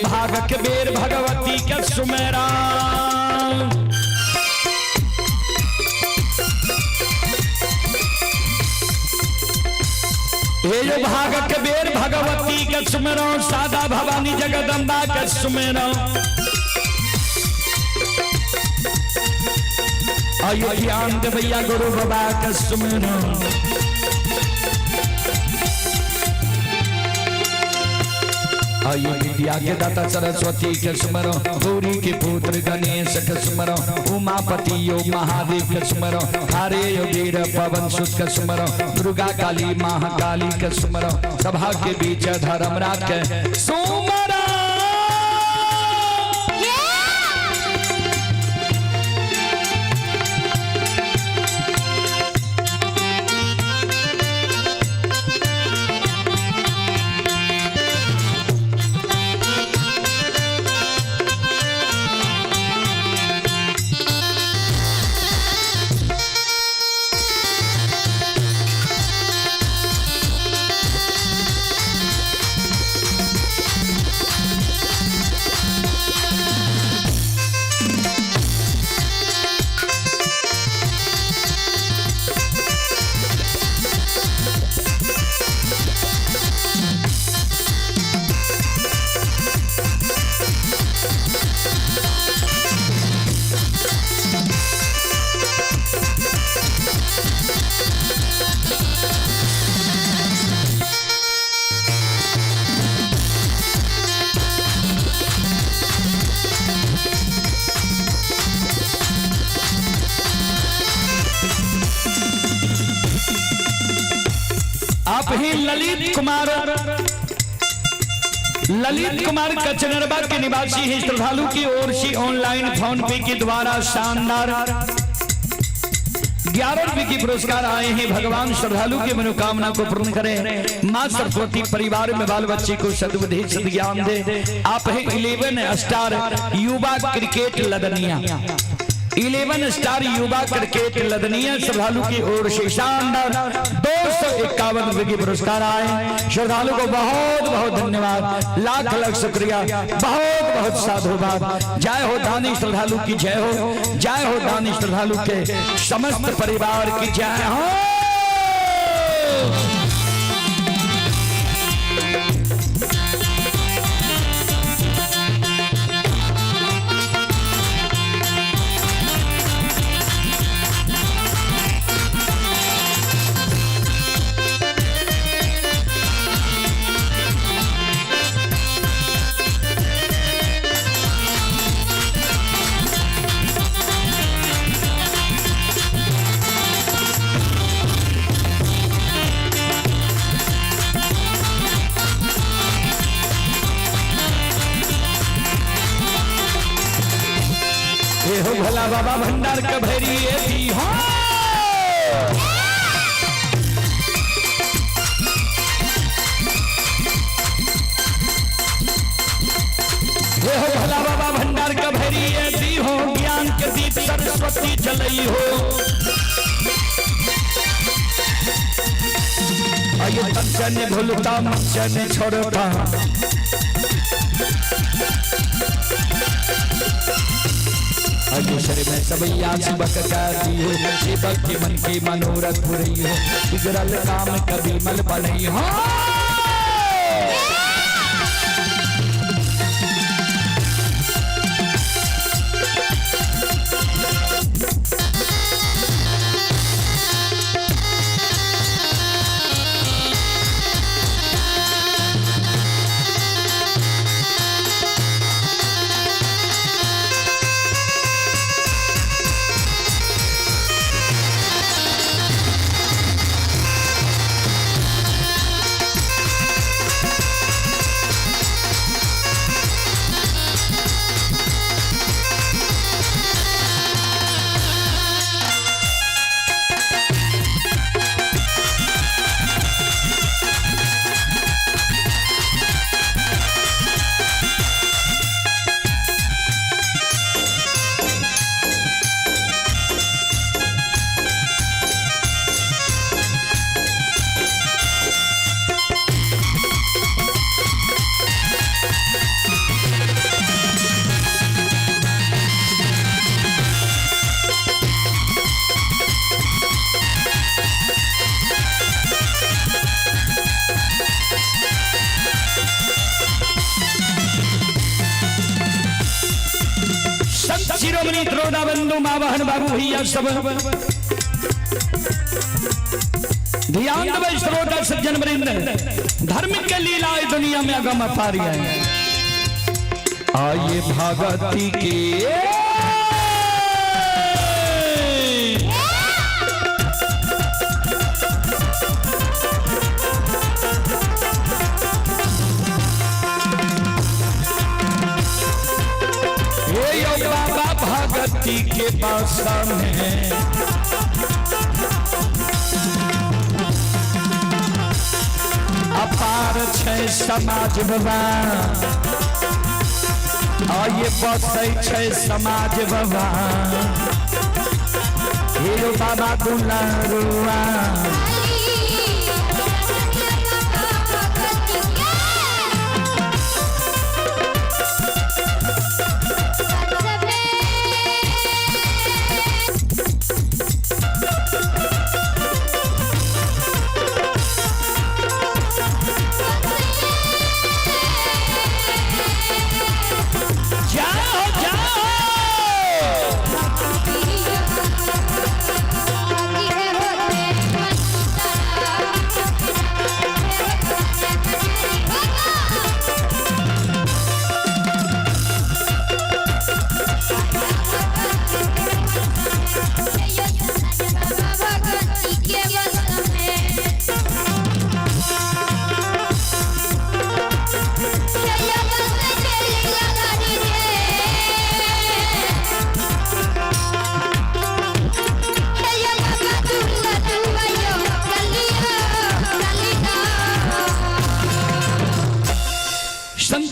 भागक बेर भगवती के सुमेरा हे जो भागक बेर भगवती के सुमेरा सादा भवानी जगदम्बा के सुमेरा अयोध्यान देवैया गुरु बाबा के सुमेरा आइए विद्या के दाता सरस्वती के स्मरो, गौरी के पुत्र गणेश के स्मरो, उमापति योग महादेव के स्मरो, हारे वीर पवन सुत के स्मरो, दुर्गा काली महाकाली के स्मरो, सभा के बीच धर्मराज के सुमरो। आप ही ललित कुमार कचनरबा के निवासी हैं। श्रद्धालु की ओर से ऑनलाइन फोन पे के द्वारा शानदार 11 रुपए की पुरस्कार आए हैं। भगवान श्रद्धालु की मनोकामना को पूर्ण करें। मां सरस्वती परिवार में बाल बच्चे को सद्बुद्धि सद्ज्ञान दे। आप है 11 स्टार युवा क्रिकेट लदनिया, 11 स्टार युवा क्रिकेट लदनिया श्रद्धालु की ओर से शानदार 251 रुपए की पुरस्कार आए। श्रद्धालु को बहुत बहुत धन्यवाद, लाख लाख शुक्रिया, बहुत बहुत साधुवाद। जय हो दानी श्रद्धालु की जय हो, जय हो दानी श्रद्धालु के समस्त परिवार की जय हो। हो भोला बाबा भंडार का भैरी थी हो। हो भोला बाबा भंडार का भैरी थी हो, ज्ञान के दीप सरस्वती जलई हो। आइए तन भूलता मन छोड़ता, अग्निशर में सबैया शिवक का दी हो। शिवक के मन की मनोरथ पूरी हो, बिगड़ल काम कभी मल बनी हो। शिरोमणि त्रोड़ा बंधु मावहन बाबू भैया सब ध्यान दे श्रोता सज्जन वृंद। धर्म के लीला इस दुनिया में अगम अपारी है। आइए भगती के बाबा भगती के पासा में अपार छै समाज बाबा। आइए बसै छै समाज बाबा। हे बाबा दुलारुआ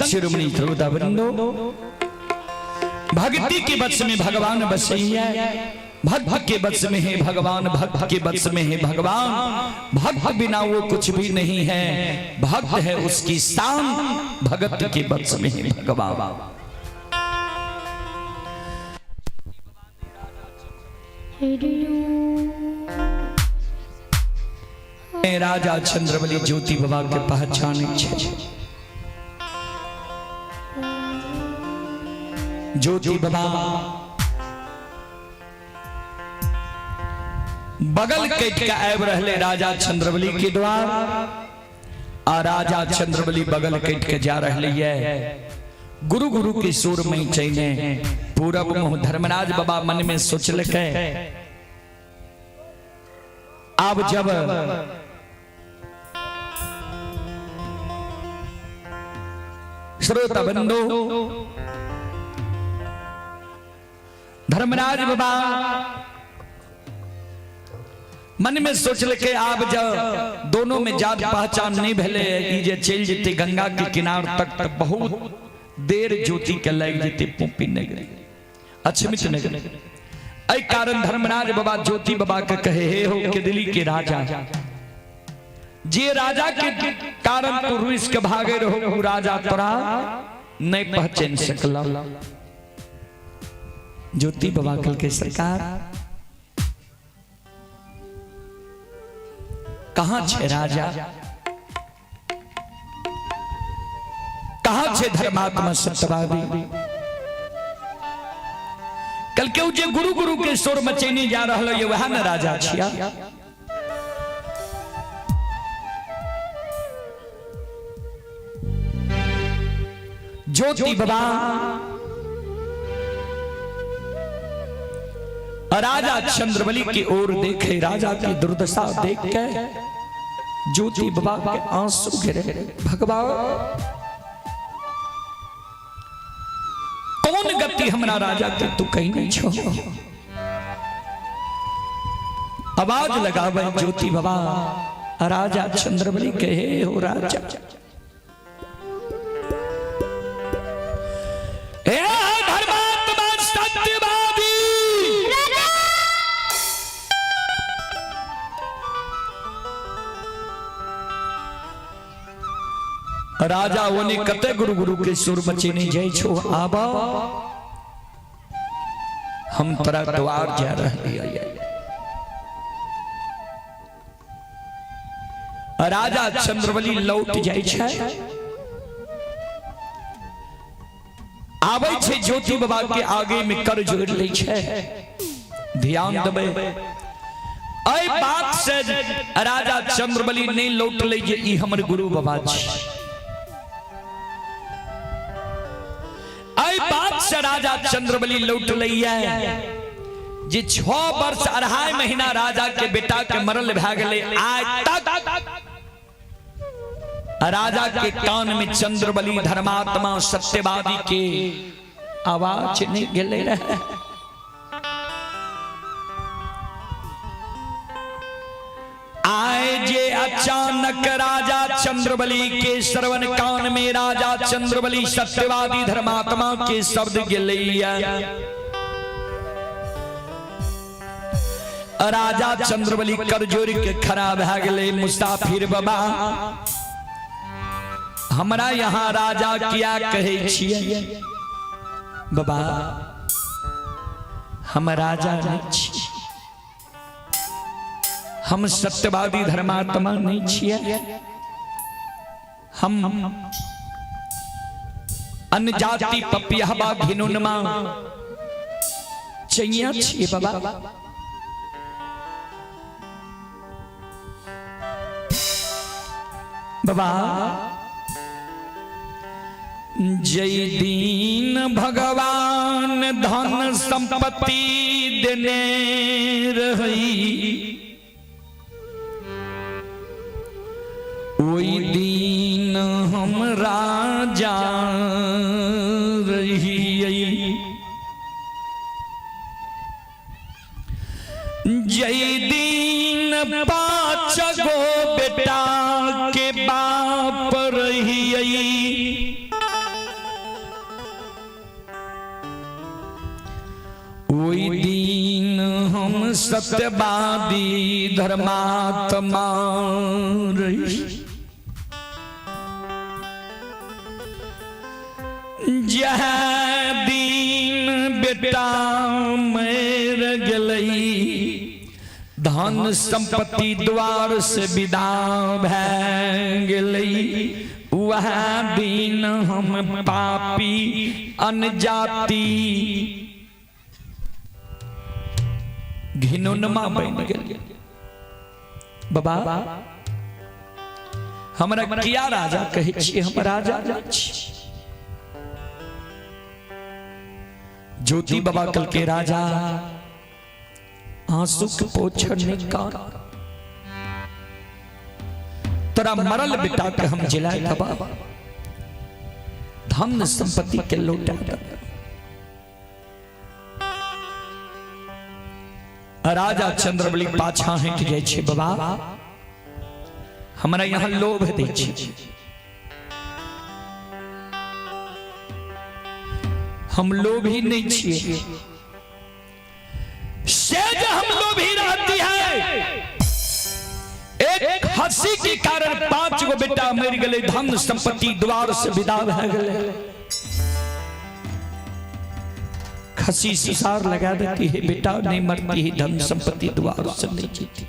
शिरोमणि श्रोतावृंदो, भक्ति के बस में भगवान बसैया। भक्त के बस में है भगवान, भक्त के बस में है भगवान। भक्त बिना वो कुछ भी नहीं है, भक्त है उसकी शान। भगत के बस में है भगवान। राजा चंद्रबली ज्योति बाबा के पहचाने छे। ज्योति बाबा बगल कट के आब रहले राजा चंद्रबली के द्वार। आ राजा चंद्रबली बगल कट के जा रहले है। गुरु गुरु के सुर में चैने पूरब मुह धर्मराज बाबा मन में सोचल के अब जब श्रोता बंदो धर्मराज बाबा मन में सोचल के आप जब दोनों में जात पहचान नहीं भले जे चल जेते गंगा के किनार तक बहुत देर ज्योति के लग जेते पुपी नगर अछमित नगर। ऐ कारण धर्मराज बाबा ज्योति बाबा के कहे हे हो के दिल्ली के राजा जे राजा के कारण तो रुइस के भागे रहो राजा तोरा नहीं पहचान सकला। ज्योति बाबा कल के सरकार कहां छे राजा, कहां छे धर्मात्मा सत्यवादी। कल के जे गुरु गुरु के शोर मचेने जा रहल ये वह न राजा छिया। ज्योति बाबा राजा चंद्रबली की ओर देखे, राजा की दुर्दशा देख के ज्योति बाबा के आंसू गिरे। भगवान कौन गति हमरा राजा के तू कहीं नहीं छो। आवाज लगावे ज्योति बाबा राजा चंद्रबली कहे हो राजा राजा ओने कते गुरु गुरु के सुर मचेने जाय छो। आबा हम तोरा द्वार जा रहलिए। राजा चंद्रबली लौट जाय छै। आबै छै ज्योति बाबा के आगे में कर जोड़ ले छै। ध्यान देबे आई बात से राजा चंद्रबली नहीं लौट ले जे ई हमर गुरु बाबा जी। आई बात से राजा चंद्रबली लौट लिया जे 6 वर्ष 2.5 महीना राजा के बेटा के मरल भा गले। आज तक राजा के कान में चंद्रबली धर्मात्मा सत्यवादी के आवाज नहीं गेले रहे। आए जे अचानक राजा चंद्रबली के श्रवण कान में राजा चंद्रबली सत्यवादी धर्मात्मा के शब्द गेलैया। राजा चंद्रबली करजोर के खड़ा भा गेले। मुसाफिर बाबा हमरा यहाँ राजा क्या कहे छियै? बाबा हम राजा नहीं छी, हम सत्यवादी धर्मात्मा नहीं छियै, हम अन्य जाति पपिया घिनुनमा चैया छियै। बाबा बाबा जय दीन भगवान धन संपत्ति देने रही, ओई दीन हम राजा रही। जय दीन 5 गो बेटा के बाप रही। ओई दीन हम सत्यवादी धर्मात्मा रही। जह दीन बेटा मर गलई, धन संपत्ति द्वार से विदा भै गेलई। वह दिन हम पापी अनजाति घिनुनमा बन गेल। बाबा हमरा किया राजा कहे छी? हम राजा छी। ज्योति बाबा कल के राजा आंसू के पोछड़ निकाल, तोरा मरल बेटा के हम जिलाए बाबा, धन संपत्ति के लौटा दे। राजा चंद्रबली पाछा है कि जाय छे। बाबा हमरा यहाँ लोभ दै छी, हम लोभी नहीं छिए। सेज हम लोभी रहती है, एक हंसी के कारण 5 गो बेटा मर गए, धन संपत्ति द्वार से विदा भै गेले। खसी सुसार लगा देती है, बेटा नहीं मरती है, धन संपत्ति द्वार से नहीं जीती।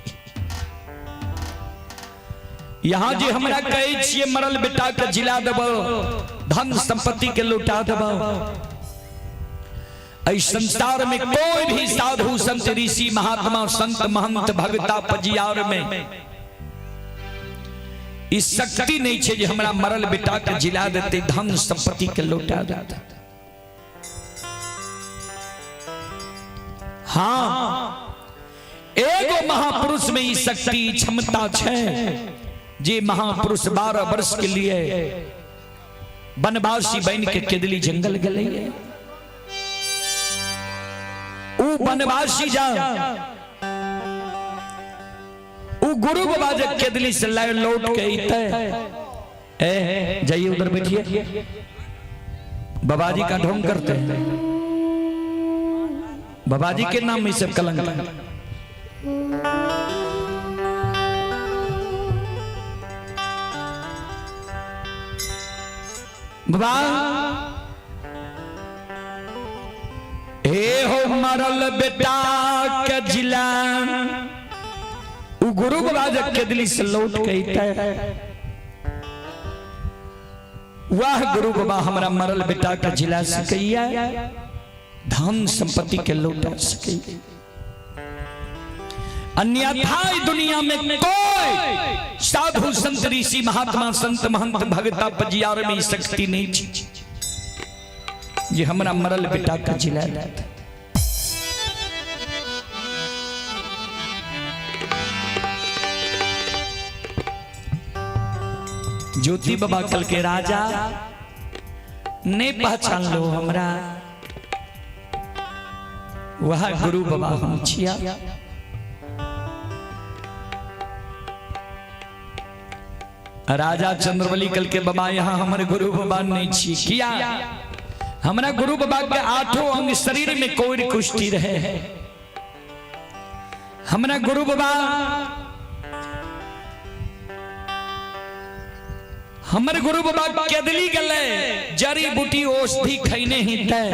यहाँ जे हमरा कहे छिए मरल बेटा के जिला देब, धन संपत्ति के लौटा देब। इस संसार में कोई भी साधु संत ऋषि महात्मा संत महंत भगता पजियार में इस शक्ति नहीं छे जे हमरा मरल बेटा के जिला देते, धन संपत्ति के लौटा देते। हाँ, एगो महापुरुष में इस शक्ति क्षमता छे, जे महापुरुष 12 वर्ष के लिए वनवासी बन के केदली जंगल गए। वनवासी जा गुरु बाबा जब केदली से लौट के जाइए उधर बैठिए, बाबा जी का ढोंग करते हैं। बाबा जी के नाम में सब कलंक। बाबा हे हो मरल बेटा के जिला, गुरु बाबा जब केदली से लौट के वह गुरु बाबा हमारा मरल बेटा के जिला सकैया, धन संपत्ति के लौटा सके। अन्यथा दुनिया में कोई साधु संत ऋषि महात्मा संत महंत भगता पजियार में शक्ति नहीं थी ये हमारा मरल बेटा का जिला था। ज्योति बाबा कल के राजा ने पहचान लो हमरा वह गुरु बाबा हम छिया। राजा चंद्रवली कल के बाबा यहाँ हमारे गुरु बाबा नहीं छी किया। हमारा गुरु बाबा के 8 अंग शरीर में कोई कुष्ठी रहे है। हमारा गुरु बाबा हमारे गुरु बाबा केदली गले जड़ी बूटी औषधि खैने ही तय।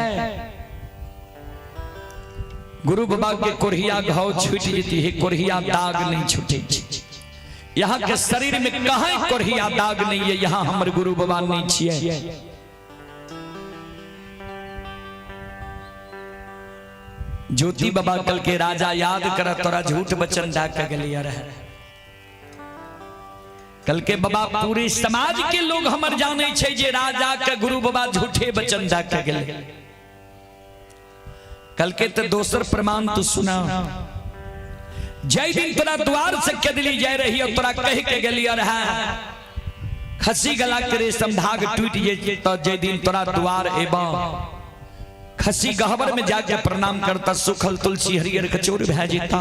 गुरु बाबा के कोरिया घाव छूट जाती है, कोरिया दाग नहीं छूटे। यहाँ के शरीर में कहीं कोरिया दाग नहीं है, यहाँ हमारे गुरु बाबा नहीं छिए। ज्योति बाबा कल के राजा याद कर तोरा झूठ बचन डाक गलिया रहे। कल के बाबा पूरे समाज के लोग हमर जाने छे जे राजा के गुरु बाबा झूठे बचन डाक गले। कल के तो दोसर प्रमाण तो सुना। जय दिन तोरा द्वार से केदली जाय रही और तोरा कह के गलिया रहा खसी गला के रेशम धाग टूट जे तो जय दिन तोरा द्वार एबा खसी गहबर में जाके प्रणाम करता सुखल तुलसी हरियर कचोर भेजिता।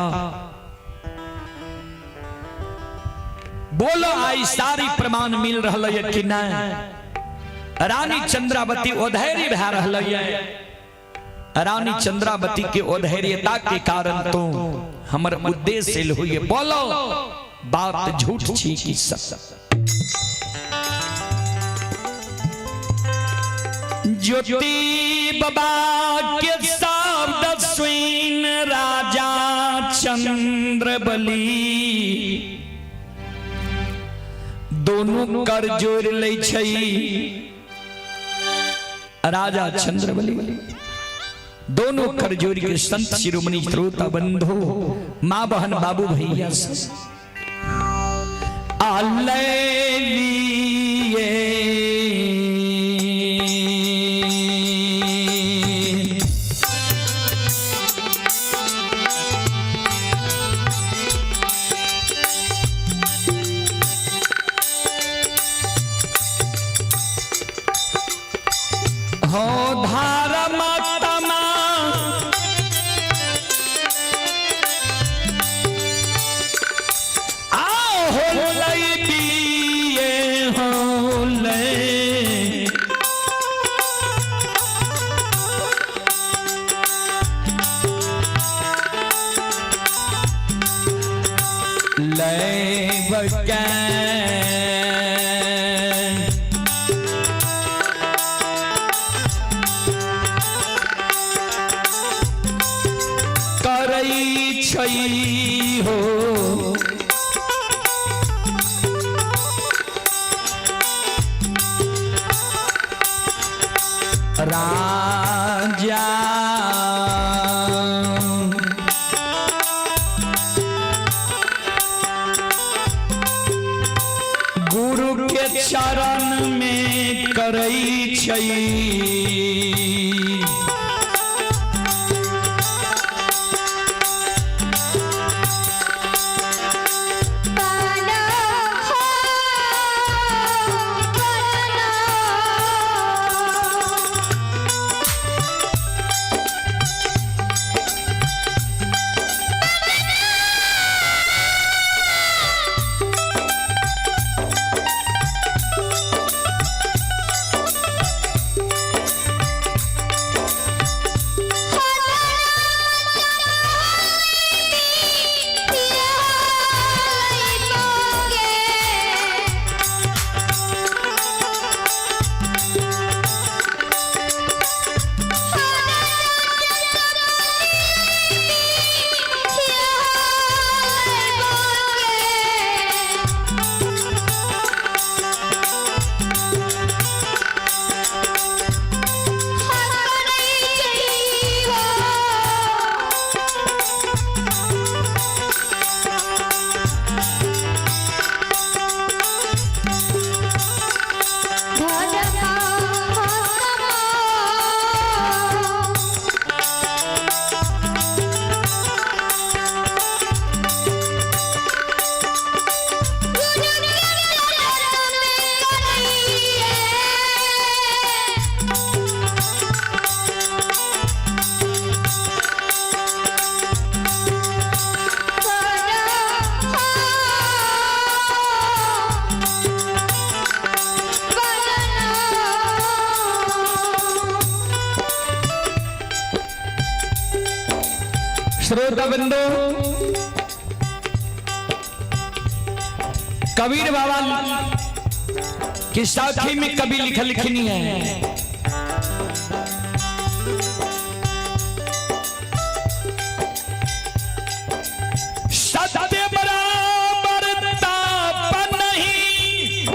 बोलो आई सारी प्रमाण मिल रहा है कि नहीं। रानी चंद्रावती ओधैर्य भै रहा है। रानी चंद्रावती के ओधैर्यता के कारण तो हमर उद्देश्य हुई। बोलो बात झूठ छी कि सच। ज्योति बाबा के शब्द सुन राजा चंद्रबली दोनों कर जोड़ ले छई। राजा चंद्रबली दोनों कर जोड़ के संत शिरोमणि श्रोता बंधु मां बहन बाबू भैया आले लिए हो धारा माता आओ हो लई दिए हो ले बकै हो राजा गुरु के चरण में करई छई। श्रोता बिंदु, कबीर बाबा की साखी में कभी लिखनी है, सत्य बराबर ताप नहीं,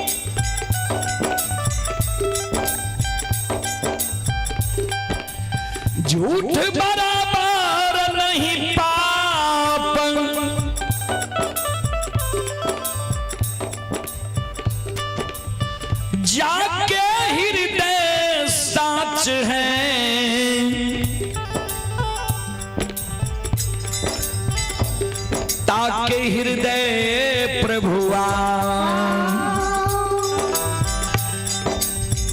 झूठ बराबर नहीं पाप, जाके हृदय साच है, ताके हृदय प्रभुआ,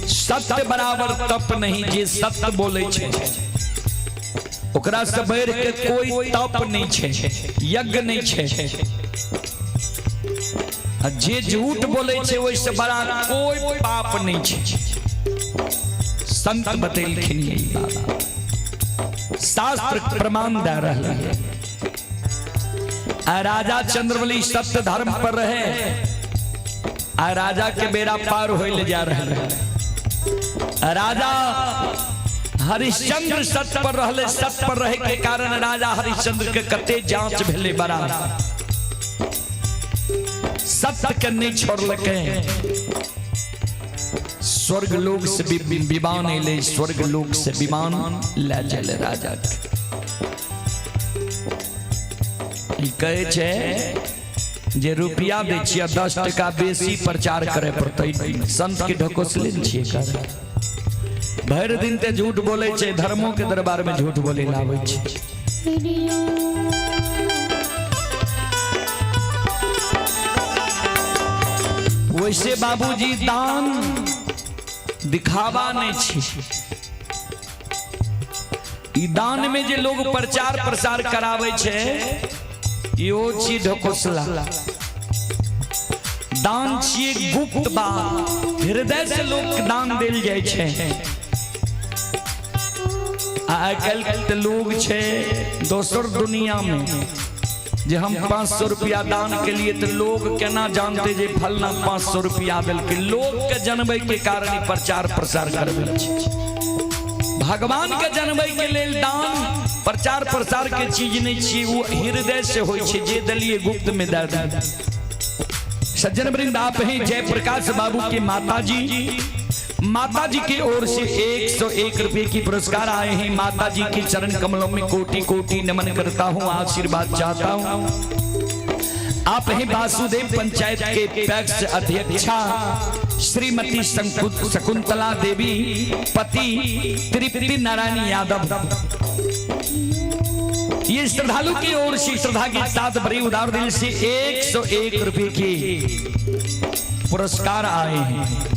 सत्य बराबर तप नहीं, जे सत्य बोले छे ओकरा से बढ़ के कोई तप नहीं छे, यज्ञ नहीं छे, जे झूठ बोले छे वैसे बड़ा कोई पाप नहीं छे। संत बतेलखिन यही बात, शास्त्र प्रमाण दे रहे हैं। राजा चंद्रवली सत्य धर्म पर रहे, राजा के बेड़ा पार हो ले जा रहे हैं। राजा हरिश्चंद्र सत्य पर रहले, सत्य पर रहे के कारण राजा हरिश्चंद्र के कते जांच भेले बड़ा, सत्य के नहीं छोड़लके, स्वर्ग लोक से विमान ले, स्वर्ग लोक से विमान ले चले राजा के। कहे छे जे रुपया दे छिया 10 टका बेसी प्रचार करे पड़ते, संत के ढकोसले छिए कर, भर दिन ते झूठ बोले छे, धर्मों के दरबार में झूठ बोले लावे छे। वैसे बाबूजी दान दिखावा नहीं छे, ई दान में जे लोग प्रचार प्रसार करावे छे यो छी ढकोसला। दान छिए गुप्त बात, हृदय से लोग दान देल जाय छे। आजकल के लोग छे दोसर दुनिया में, जे हम 500 रुपया दान के लिए, तो लोग केना जानते जे फलना 500 रुपया दिल के, लोग के जनबे के कारण प्रचार प्रसार करबे छे। भगवान के जनबे के लेल दान प्रचार प्रसार के चीज नहीं छी, वो हृदय से होय छे, जे दलिए गुप्त में दे दे। सज्जन वृंद, आप हैं जयप्रकाश बाबू के माता जी की ओर से 101 रुपए की पुरस्कार आए हैं। माता जी के चरण कमलों में कोटि कोटि नमन करता हूँ, आशीर्वाद चाहता हूँ। आप हैं वासुदेव पंचायत के पैक्स अध्यक्षा श्रीमती शकुंतला देवी, पति तृप्ति नारायण यादव। ये श्रद्धालु की ओर से श्रद्धा के साथ बड़ी उदार दिल से 101 रुपए के पुरस्कार आए हैं।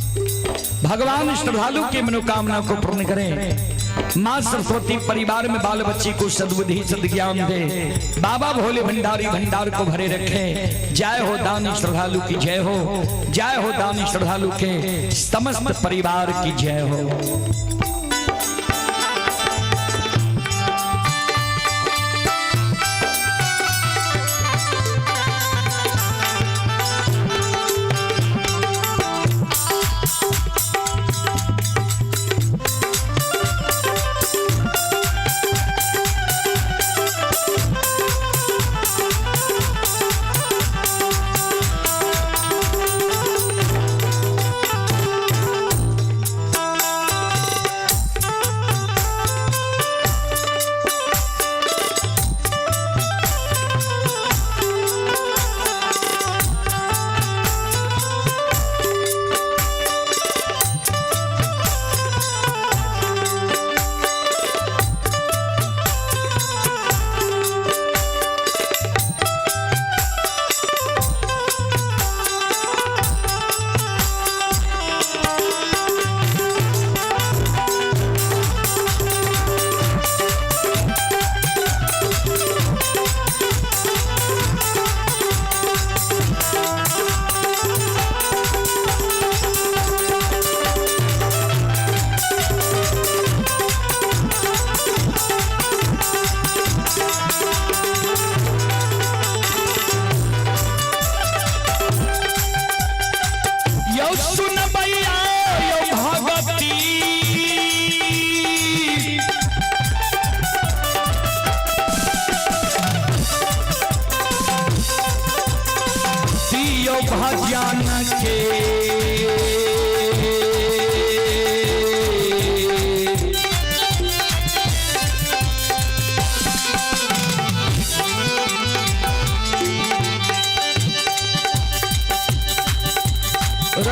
भगवान श्रद्धालु की मनोकामना को पूर्ण करें। मां सरस्वती परिवार में बाल बच्ची को सद्बुद्धि सद्ज्ञान दे। बाबा भोले भंडारी भंडार को भरे रखे। जय हो दानी श्रद्धालु की जय हो, जय हो दानी श्रद्धालु के समस्त परिवार की जय हो।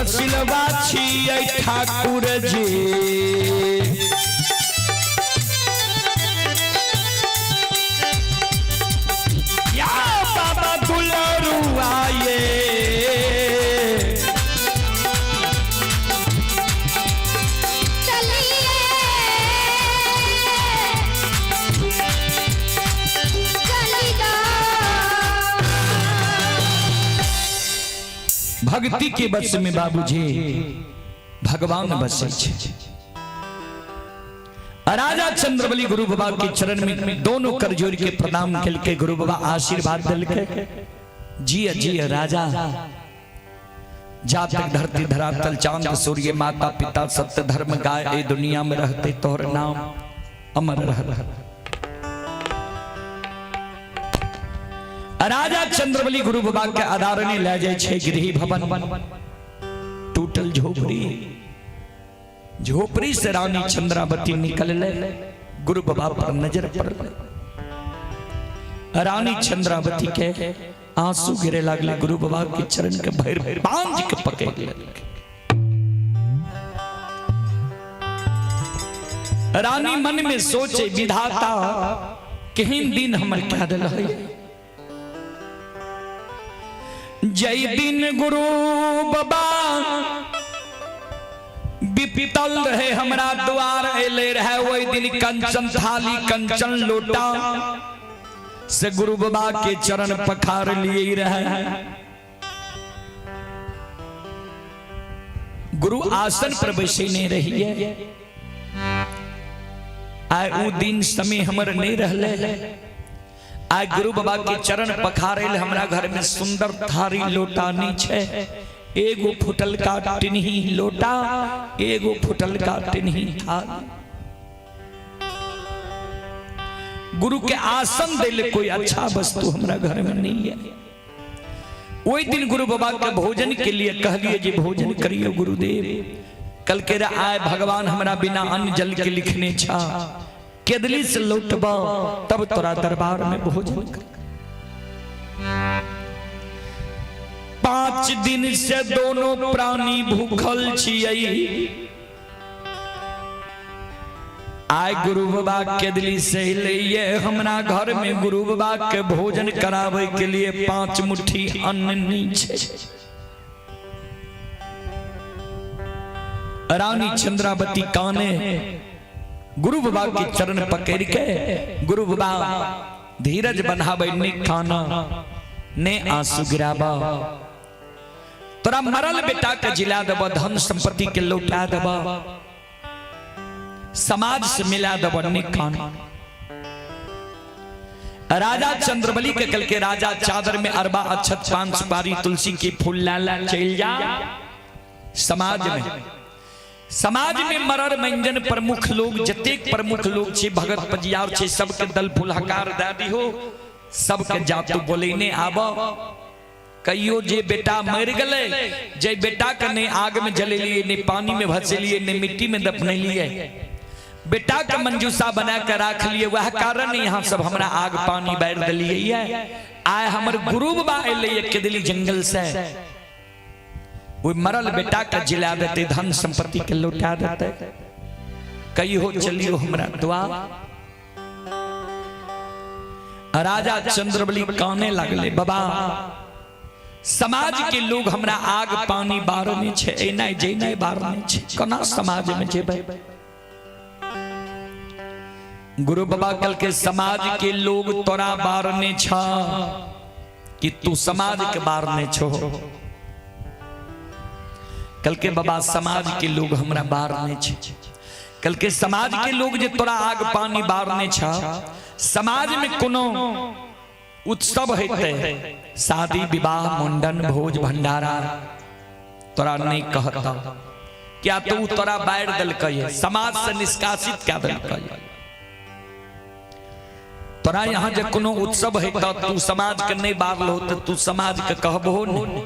रसिलवा छियै ठाकुर जी या बाबा दुलरुआ ये भक्ति के बस में बाबूजी भगवान बसे छे। राजा चंद्रबली गुरु बाबा के चरण में दोनों कर जोड़ के प्रणाम करके गुरु बाबा आशीर्वाद दिलके जिया जिया राजा जब तक धरती धरातल चांद सूर्य माता पिता सत्य धर्म गाय ए दुनिया में रहते तोहर नाम अमर रह। राजा चंद्रबली गुरु बाबा के आधारने ले जाए छे गृह भवन टूटल झोपड़ी से रानी चंद्रावती निकल ले गुरु बाबा पर नजर पड़ रानी चंद्रावती के आंसू गिरे लगले गुरु बाबा के चरण के भैर बांध के पकड़ ले। रानी मन में सोचे विधाता केहन दिन हमर क्या दिल है जय दिन गुरु बाबा बिपितल रहे हमरा द्वार एले रहे वही दिन कंचन थाली कंचन लोटा से गुरु बाबा के चरण पखार लिए रहे। गुरु आसन पर बैसे नहीं रही है आए वो दिन समय हमर नहीं रहले आय गुरु बाबा के चरण पखारे हमरा घर में सुंदर थारी लोटा नीचे एगो फुटल का टिन्ही लोटा एगो फुटल का टिन्ही थाली। गुरु के आसन देले कोई अच्छा वस्तु हमरा घर में नहीं है। वही दिन गुरु बाबा के भोजन के लिए कहलिए जी भोजन करिए गुरुदेव कल के आय भगवान हमरा बिना अन्न जल के लिखने छा केदली से लौटबा तब तोरा दरबार में भोजन कर। 5 दिन से दोनों प्राणी भूखल छियै आय गुरु बाबा केदली से लिए हमरा घर में गुरु बाबा के भोजन करावे के लिए 5 मुट्ठी अन्न नीचे। रानी चंद्रावती काने गुरु बाबा के चरण पकड़ के गुरु बाबा धीरज बनावे ने खाना ने आंसू गिराबा तोरा मरल बेटा के जिला देबा धन संपत्ति के लौटा देबा समाज से मिला देबा ने खाना। राजा चंद्रबली के कल के राजा चादर में अरबा अक्षत पान सुपारी तुलसी के फूल लाला चल जा समाज में मरर मंजन प्रमुख लोग जतेक प्रमुख लोग छे भगत पजियार छे सबके दल फुलहकार दादी हो सबके जातु बोलेने आबा कहियो जे बेटा मर गले जे बेटा के ने आग में जले लिए ने पानी में भसे लिए ने मिट्टी में दफने लिए बेटा का मंजूसा बना कर रख लिए वह कारण यहाँ सब हमरा आग पानी बैर दिलिए आय हमर गुरु बाबा एले के दिली जंगल से वो मरल बेटा का जिला देते धन संपत्ति के लौटा देते कहियो चलियो हमरा दुआ। राजा चंद्रबली काने लगले बाबा समाज के लोग हमरा आग पानी बारने छे एना जेना बारने छे कोना समाज में जेबे। गुरु बाबा कल के समाज के लोग तोरा बारने छा कि तू समाज के बारने छो कल के बाबा समाज के लोग हमरा बारने छे कल के समाज के लोग जे तोरा आग पानी बारने छा समाज में कोनो उत्सव हेते शादी विवाह मुंडन भोज भंडारा तोरा नहीं कहता क्या तू तोरा बाहर दल कहिए समाज से निष्कासित क्या दल कहिए तोरा यहाँ जे कोनो उत्सव हेता तू समाज के नहीं बारल हो तू समाज के कहबो नहीं।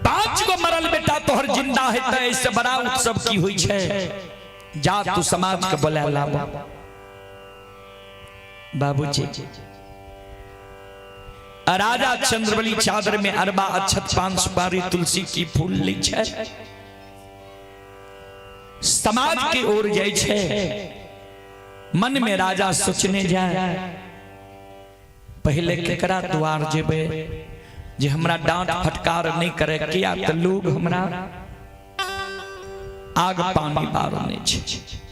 5 गो मरल बेटा तोहर जिंदा हेता ऐसे बड़ा उत्सव की हुई छे जा तू समाज के बोला लाबो। बाबूजी राजा चंद्रबली चादर में अरबा अक्षत पान सुपारी तुलसी की फूल ली छे, समाज की ओर जाय छे। मन में राजा सोचने जाए पहले केकरा द्वार जेबे जे हमरा डांट फटकार नहीं करे, किया तो लोग हमरा आग पानी बारने छे।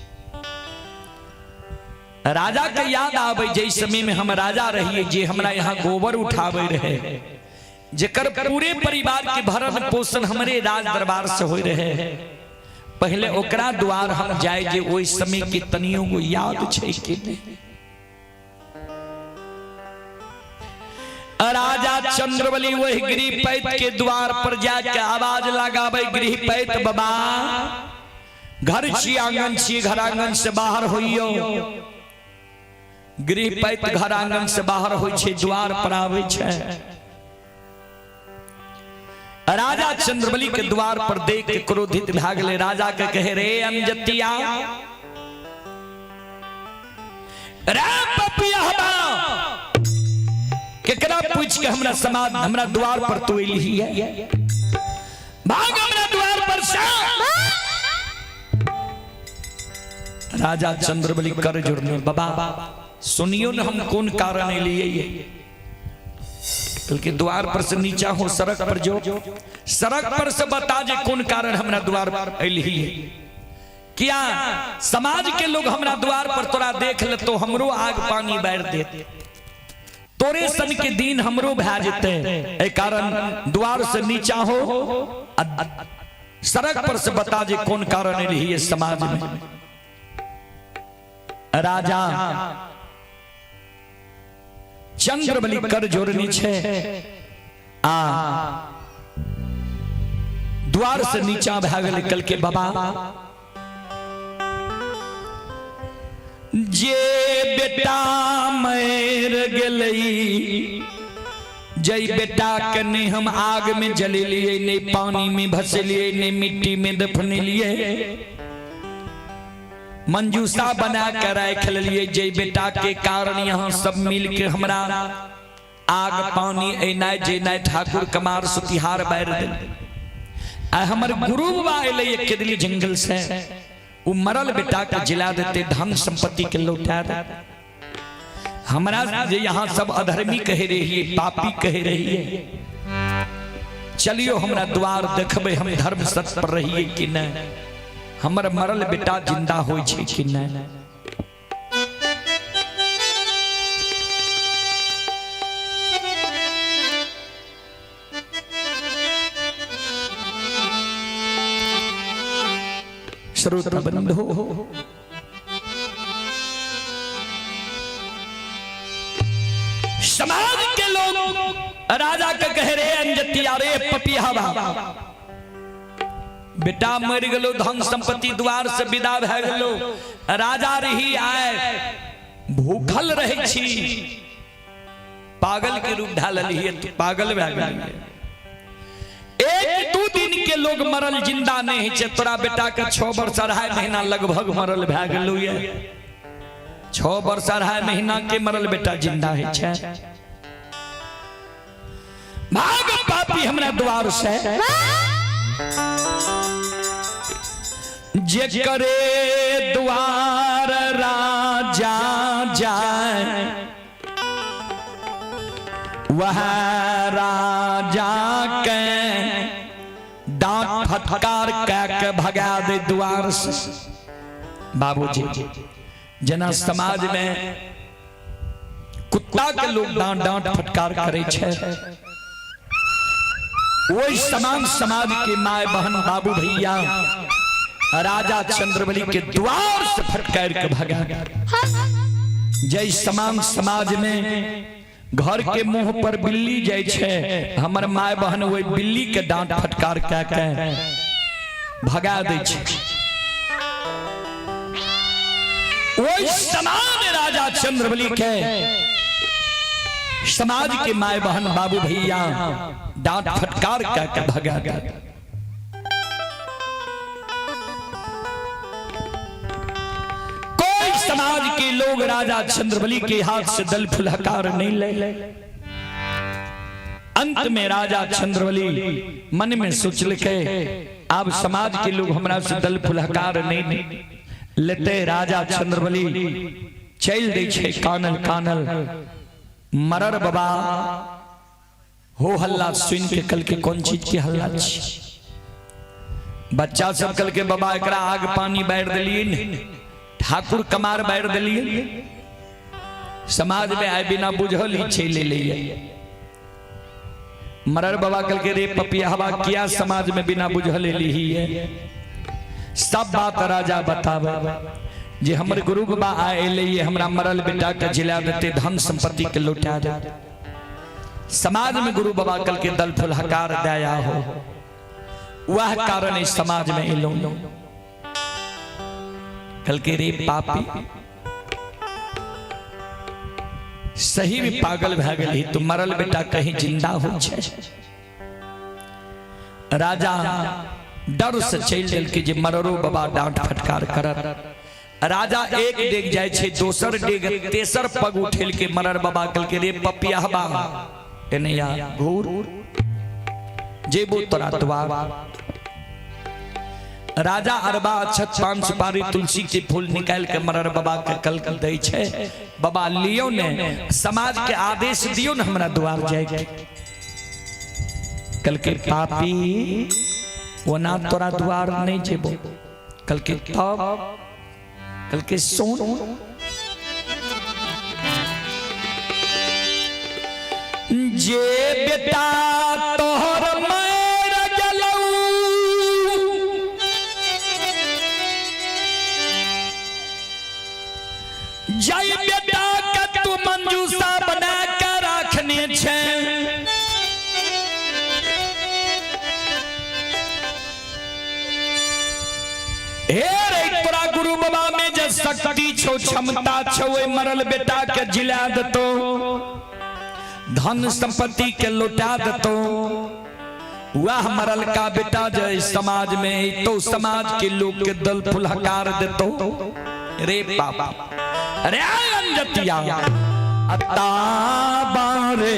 राजा के याद आवे जे समय में हम राजा रहिए, जे हमरा यहाँ गोबर उठावे रहे, जेकर पूरे परिवार के भरण पोषण हमरे राज दरबार से होय रहे। पहले ओकरा द्वार हम जाए जे ओई समय के तनियों को याद छे कि नहीं। राजा चंद्रबली वही गृहपैत के द्वार पर जाके आवाज लगावे, गृहपैत बाबा घर छी आंगन छी, घर आंगन से बाहर होइयो। गृहपैत घर आंगन से बाहर होय छे, द्वार पर आवे छे। राजा चंद्रबली के द्वार पर देख के क्रोधित भाग ले। राजा के कहे, रे अमजतिया, रे पपिया, केकरा पूछ के हमरा समाज हमरा द्वार पर तू एली है, भाग हमरा द्वार पर से। राजा चंद्रबली कर जुड़ने, बाबा सुनियो न हम कौन कारण लिए बल्कि द्वार पर से नीचा हो, सड़क पर जो सड़क पर से बता जे कौन कारण हमरा द्वार पर अली है। क्या समाज के लोग हमरा द्वार पर तोरा देख ले तो हमरो आग पानी बैर देते, तोरे सन के दिन हमरो भै जेते। ए कारण द्वार से नीचा हो, सड़क पर से बता जे कौन कारण अली है समाज में। राजा चंद्रबली कर जोड़नी छे, आ द्वार से नीचा भाग निकल के, बाबा जे बेटा मर गई, जय बेटा के नहीं हम आग में जले लिए, नहीं पानी में भसे लिए, नहीं मिट्टी में दफने लिए, मंजूसा बना कर रख लिए। जय बेटा के कारण यहाँ सब मिल के हमरा आग पानी एनाय जेनाय ठाकुर कमार सुतिहार बैर दिल। हमर गुरु बाबा अले केदली जंगल से, वो मरल बेटा के जिला देते, धन संपत्ति के लौटा देते। हमरा जे यहाँ सब अधर्मी कह रही है, पापी कह रही है, चलियो हमरा द्वार देखबे हम धर्म सत्य पर रहिए कि नहीं, हमर मरल बेटा जिंदा होय छे कि नहीं। श्रोता बंधु, समाज के लोग राजा के कह रहे अंजतिया, रे पपिया, बेटा मर गलो, धन संपत्ति द्वार से विदा भै गलो, राजा रही आए भूखल रहे छी, पागल के रूप ढाल लिए, पागल भै गेल। एक दू दिन के लोग मरल जिंदा नहीं छे, तोरा बेटा के 6 वर्ष 2.5 महीना लगभग मरल भै गेलो ये, 6 वर्ष 2.5 महीना के मरल बेटा जिंदा है छे। भाग पापी हमरा द्वार से, जे करे द्वार राजा जाए, वह राजा के डांट फटकार के भगा दे द्वार से। बाबूजी, जना समाज में कुत्ता के लोग डांट फटकार करे छे, वही समान समाज के माय बहन बाबू भैया राजा चंद्रबली के द्वार से फटकार के भगा। जय समान समाज में घर के मुंह पर बिल्ली जाय छे, हमर माय बहन वही बिल्ली के डांट फटकार के भगा दे छे। वही समान राजा चंद्रबली के समाज के माय बहन बाबू भैया डांट फटकार के भगा गया। समाज के लोग राजा चंद्रबली के हाथ से दल फुलहकार नहीं ले। अंत में राजा चंद्रवली मन में सोच लिखे अब समाज के लोग हमरा से दल फुलहकार नहीं लेते। राजा चंद्रवली चल दे छे कानल कानल मरर बाबा हो हल्ला सुन के कल के कौन चीज के हल्ला छी। बच्चा सब कल के बाबा एकरा आग पानी बैठ दिलिए, ठाकुर कमार बैठ दिलिए, समाज में आए बिना बुझल ही छे ले लिए। मरर बाबा कल के रे पपिया हवा किया समाज में बिना बुझल ली है। सब बात राजा बतावा जे हमर गुरु बाबा आए ले हमरा मरल बेटा के जिला देते, धन संपत्ति के लौटा देते। समाज में गुरु बाबा कल के दल फुलहकार दया हो, वह कारण इस समाज में एलो। कल के रे पापी सही में पागल भ गई, तो मरल बेटा कहीं जिंदा हो छे। राजा डर से चल दिल के जे मररो बाबा डांट फटकार करत। राजा एक डेग जाय छे, दोसर डेग, तेसर पग उठेल के मरर बाबा कल के रे पपिया बा एनैया घूर जेबो तोरा द्वार। राजा अरबा अक्षत पान सुपारी तुलसी के फूल निकाल के मरर बाबा के कल दे छे। बाबा लियो ने समाज के आदेश दियो ने हमरा द्वार जाए के। कल के पापी वो ना तोरा द्वार नहीं जेबो। कल के तब कल के सोन जे बेटा तोहर मैर गलौ जय बेटा के तू मंजूसा बना के रखने छे। हे रे तोरा गुरु बाबा में जे शक्ति छो, क्षमता छो, मरल बेटा के जिला दतो, धन संपत्ति के लौटा दतो। वह मरल का बेटा जय समाज में तो समाज के लोग के दल फुलहकार देतो। रे बाबा अरे अंजतिया अता बारे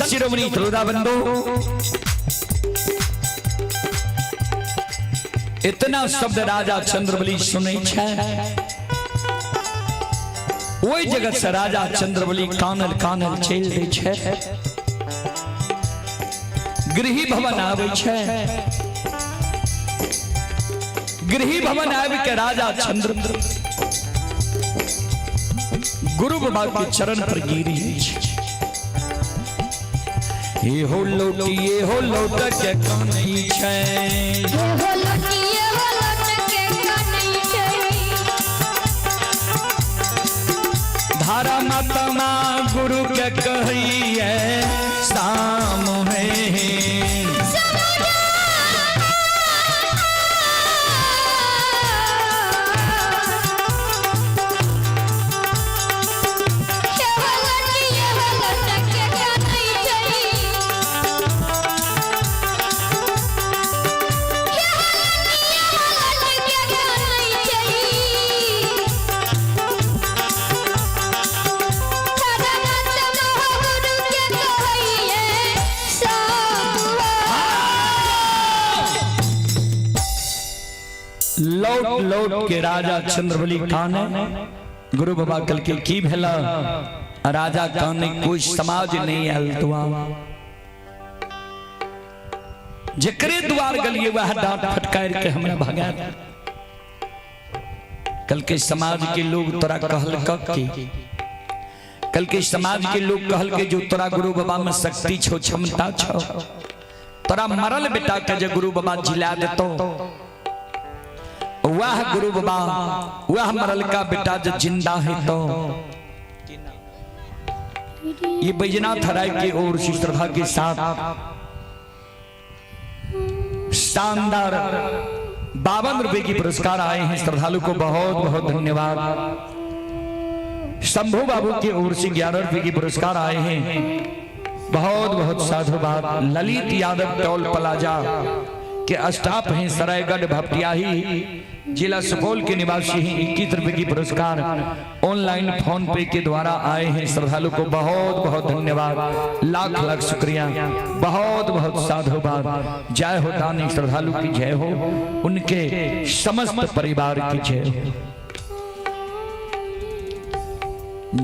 शिरोमणि तुलदाबंदो इतना शब्द राजा चंद्रबली सुनै छे। ओई जगत से राजा चंद्रबली कानल कानल चल दै छे। गृही भवन आवे छे। गृही भवन आवे के राजा चंद्र गुरु बाबा के चरण पर गिरी छे। ये हो लोटी ये हो लोट के कानई छे,
ये हो लोटी ये हो लोट के कानई छे।
धारा माता गुरु के कहिए सामने
Yeah.
लौट के राजा चंद्रबली काने गुरु बाबा कल के की भेला राजा काने कोई समाज नहीं आयल दुआ जकरे द्वार गलिए वह डांट फटकार के हमरा भगा कल के समाज के लोग तोरा कहल के कल के समाज के लोग कहल के जो तोरा गुरु बाबा में शक्ति छो क्षमता छो तोरा मरल बेटा के जो गुरु बाबा जिला देतो वह गुरु बाबा वह मरल का बेटा जो जिंदा है तो ये बैजनाथ राय की ओर से श्रद्धा के साथ शानदार 52 रुपए की पुरस्कार आए हैं। श्रद्धालु को बहुत बहुत धन्यवाद। शंभू बाबू की ओर से 11 रुपए की पुरस्कार आए हैं। बहुत बहुत साधुवाद। ललित यादव टोल प्लाजा के स्टाफ हैं सरायगढ़ भपटियाही जिला सुपौल के निवासी हैं। 21 रुपए की पुरस्कार ऑनलाइन फोन पे के द्वारा आए हैं। श्रद्धालु को बहुत बहुत धन्यवाद। लाख लाख शुक्रिया। बहुत बहुत साधुवाद। जय हो दानी श्रद्धालु की जय हो। उनके समस्त परिवार की जय हो।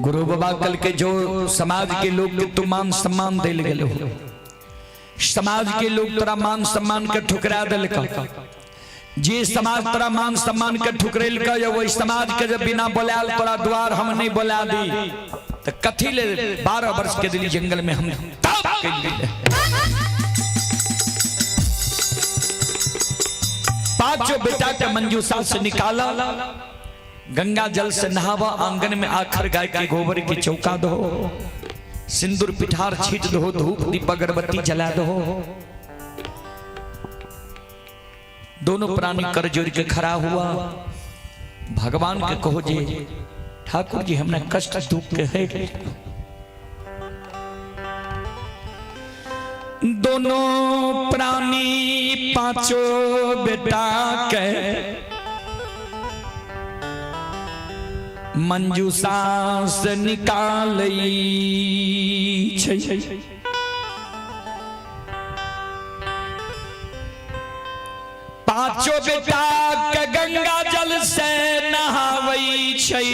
गुरु बाबा कल के जो समाज के लोग के तुम मान सम्मान दे गए हो समाज के लोग तोरा मान सम्मान के ठुकरा दिल जे समाज तोरा मान सम्मान के ठुकरेल का या वही समाज के जब बिना बोलाल तोरा द्वार हम नहीं बोला दी तो कथी ले 12 वर्ष के दिल्ली जंगल में हम पांचों बेटा के मंजूसा से निकाला गंगा जल से नहावा आंगन में आखिर गाय के गोबर की चौका दो सिंदूर पिठार छीट दो धूप दीप अगरबत्ती जला दो। दोनों प्राणी कर जोड़ के खड़ा हुआ भगवान के कहो जी ठाकुर जी हमने कष्ट दुख के है। दोनों प्राणी पांचों बेटा के मंजूसा से निकाल पांचों बेटा के गंगा जल से नहावई छै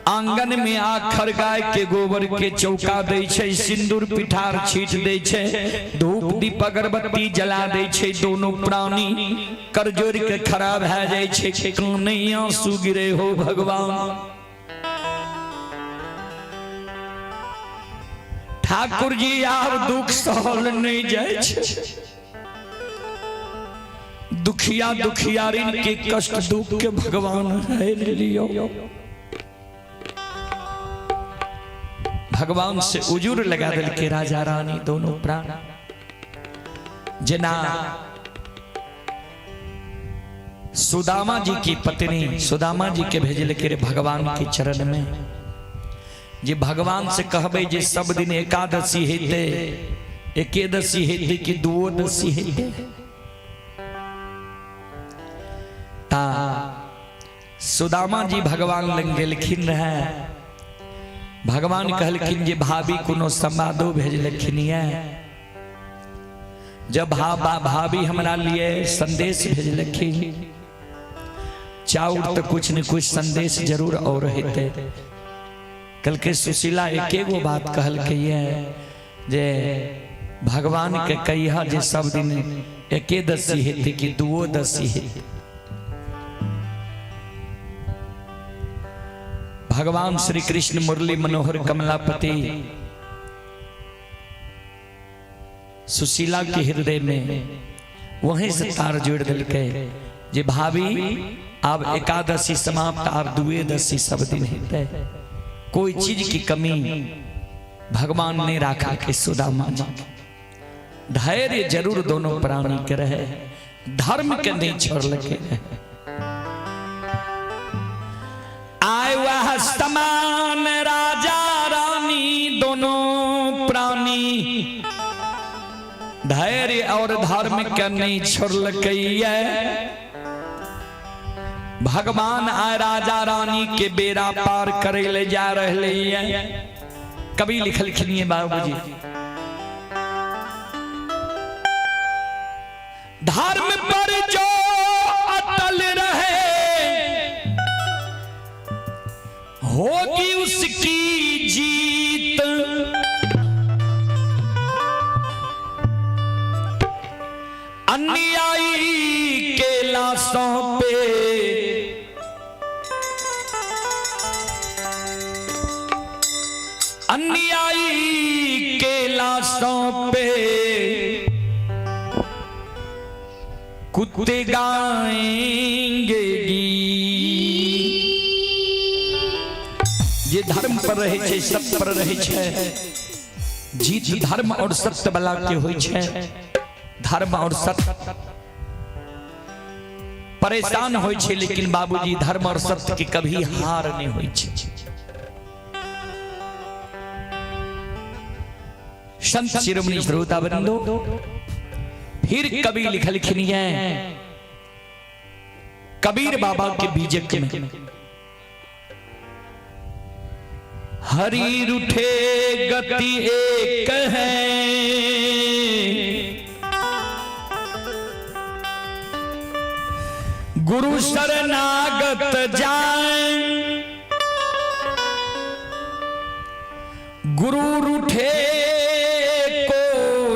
आंगन में आखर गाय के गोबर के चौका दे छै सिंदूर पिठार छीट दे छै धूप दीप अगरबत्ती जला दे छै। दोनों प्राणी कर जोड़ के खड़ा भै जाय छै कानैया आंसू गिरे हो भगवान। ठाकुर जी आब दुख सहल नहीं जाय छै दुखिया दुखियारिन के कष्ट दुख के भगवान है लियो। भगवान से उजूर लगा दिल के राजा रानी दोनों प्राण जना सुदामा जी की पत्नी सुदामा जी के भेजल के भगवान के चरण में जे भगवान से कहबे जे सब दिन एकादशी हेते एकादशी हेते कि द्वादशी हेते ता सुदामा जी भगवान लंग गेलखिन रहे। भगवान कहलखिन जे भाभी कोनो संवादो भेजलखिन जब भाभी हमरा लिए संदेश भेजलखिन चाउर तो कुछ न कुछ संदेश जरूर और हेते। कल के सुशीला एके गो बात कहल के जे भगवान के कहिया जे सब दिन एकादशी हेते कि द्वादशी हेते। भगवान श्री कृष्ण मुरली मनोहर कमलापति सुशीला के हृदय में वहीं से तार जोड़ दिल के जे भाभी अब एकादशी समाप्त और द्वादशी सब दिन हेते कोई चीज की कमी भगवान ने रखा के सुदामा जी धैर्य जरूर दोनों प्राणी के रहे धर्म के नहीं छोड़ लगे। आए वह समान राजा रानी दोनों प्राणी धैर्य और धर्म के नहीं छोड़ भगवान आए राजा रानी के बेड़ा पार करे ले जा रहे कभी लिखल खिनिए बाबूजी धर्म पर जो अटल होगी उसकी जीत, अन्यायी के लाशों पे अन्यायी के लाशों पे कुत्ते गाएंगे गीत। जे धर्म पर रहे छे, सत्य पर रहे छे, जीत धर्म और सत्य बला के होय छे। धर्म और सत्य परेशान होय छे, लेकिन बाबूजी धर्म और सत्य की कभी हार नहीं होय छे। संत शिरोमणि श्रोतावृंदो, फिर कवि लिखलखिन कबीर बाबा के बीजक में, हरि रूठे गति एक है, गुरु शरणागत जाए, गुरु रूठे को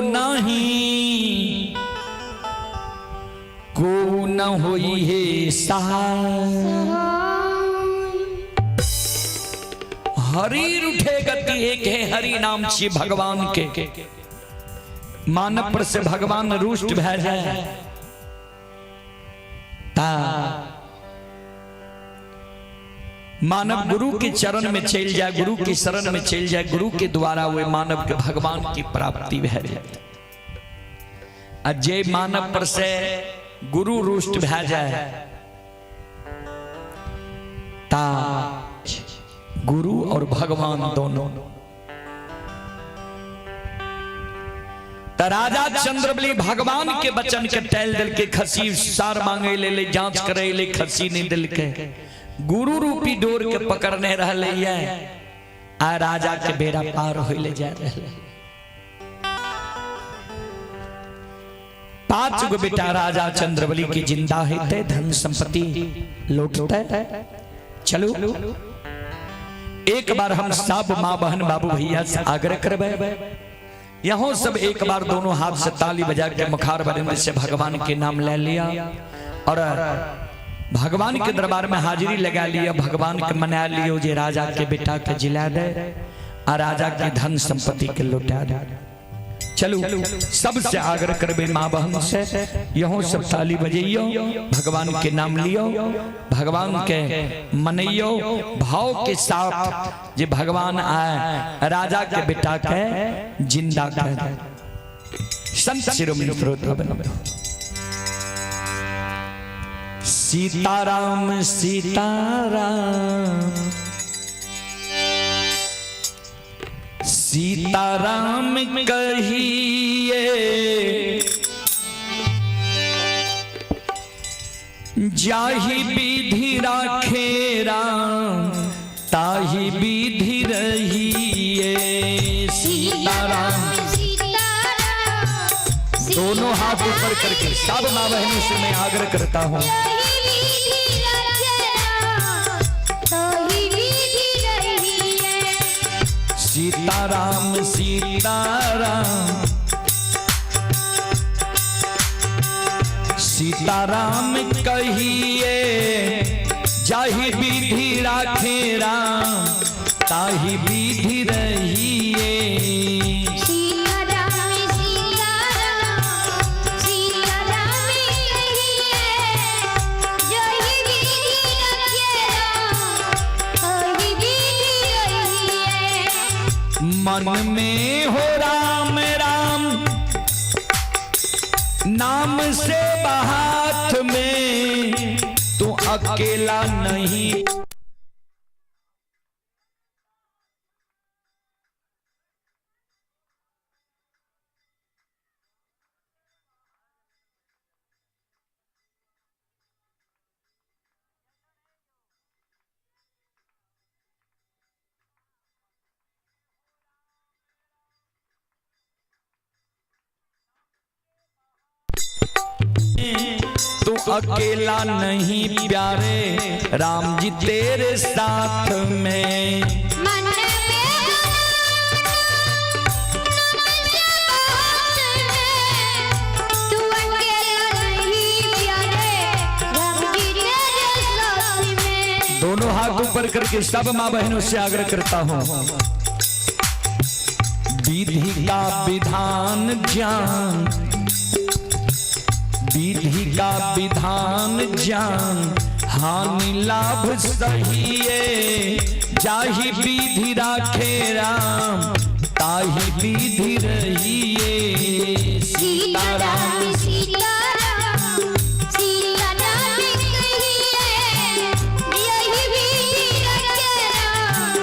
नहीं, को न होई है सहाय। हरि रूठे गति एक है, हरि नाम छी भगवान के। मानव पर से भगवान रुष्ट भै जाए ता मानव गुरु के चरण में चल जाए, गुरु की शरण में चल जाए, गुरु के द्वारा वे मानव के भगवान की प्राप्ति भै जाए। अजय मानव पर से गुरु रुष्ट भै जाए ता गुरु और भगवान दोनों। राजा चंद्रबली भगवान के बचन के टैल दिल के, खसी सार मांगे ले जांच करे ले, खसी नहीं दिल के, गुरु रूपी डोर के पकड़ने रहले आ राजा के बेड़ा पार होइले जा रहले। 5 गो बेटा राजा चंद्रबली की जिंदा हेते, धन संपत्ति लौटते। चलो एक बार हम सब माँ बहन बाबू भैया से आग्रह करबे, यहाँ सब एक बार दोनों हाथ से ताली बजा के मुखार बने से भगवान के नाम ले लिया और भगवान के दरबार में हाजिरी लगा लिया। भगवान के मना लियो जे राजा के बेटा के जिला दे और राजा की धन संपत्ति के लौटा दे। चलो सबसे आग्रह करबे माँ बहन से, यहाँ सब ताली बजइयो, भगवान के नाम लियो, भगवान के मनइयो भाव के साथ जे भगवान आए राजा के बेटा के जिंदा कर दे। संत शिरोमणि श्रोतावृंदो, सीताराम सीताराम सीताराम कहिए, जाहि विधि राखे राम ताहि विधि रहिए। सीताराम दोनों हाथ ऊपर करके सब माँ बहनों से मैं आग्रह करता हूँ, सीताराम सीताराम सीताराम कहिए, जाहि विधि राखे राम ताहि विधि रहिए। मन में हो राम राम नाम से हाथ में, तू अकेला नहीं। तू अकेला नहीं प्यारे राम जी तेरे साथ में।
मन में तू अकेला नहीं प्यारे राम जी तेरे साथ में।
दोनों हाथ ऊपर करके सब माँ बहनों से आग्रह करता हूँ, विधि का विधान जान, विधि का विधान जान, हानि लाभ सहिए, जाहि विधि राखे राम ताहि विधि रहिए।
सीताराम सीताराम सीताराम कहिए, यही विधि रखे राम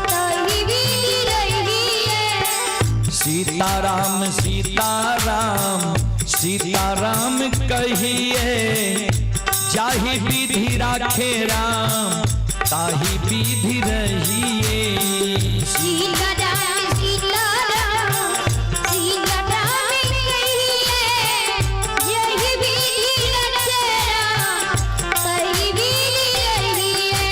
ताहि विधि रहिए।
सीताराम सीताराम सीताराम कहिए, जाहि विधि राखे राम ताहि विधि रहिए।
सीताराम सीताराम सीताराम कहिए, यही विधि रखे राम ताहि विधि रहिए।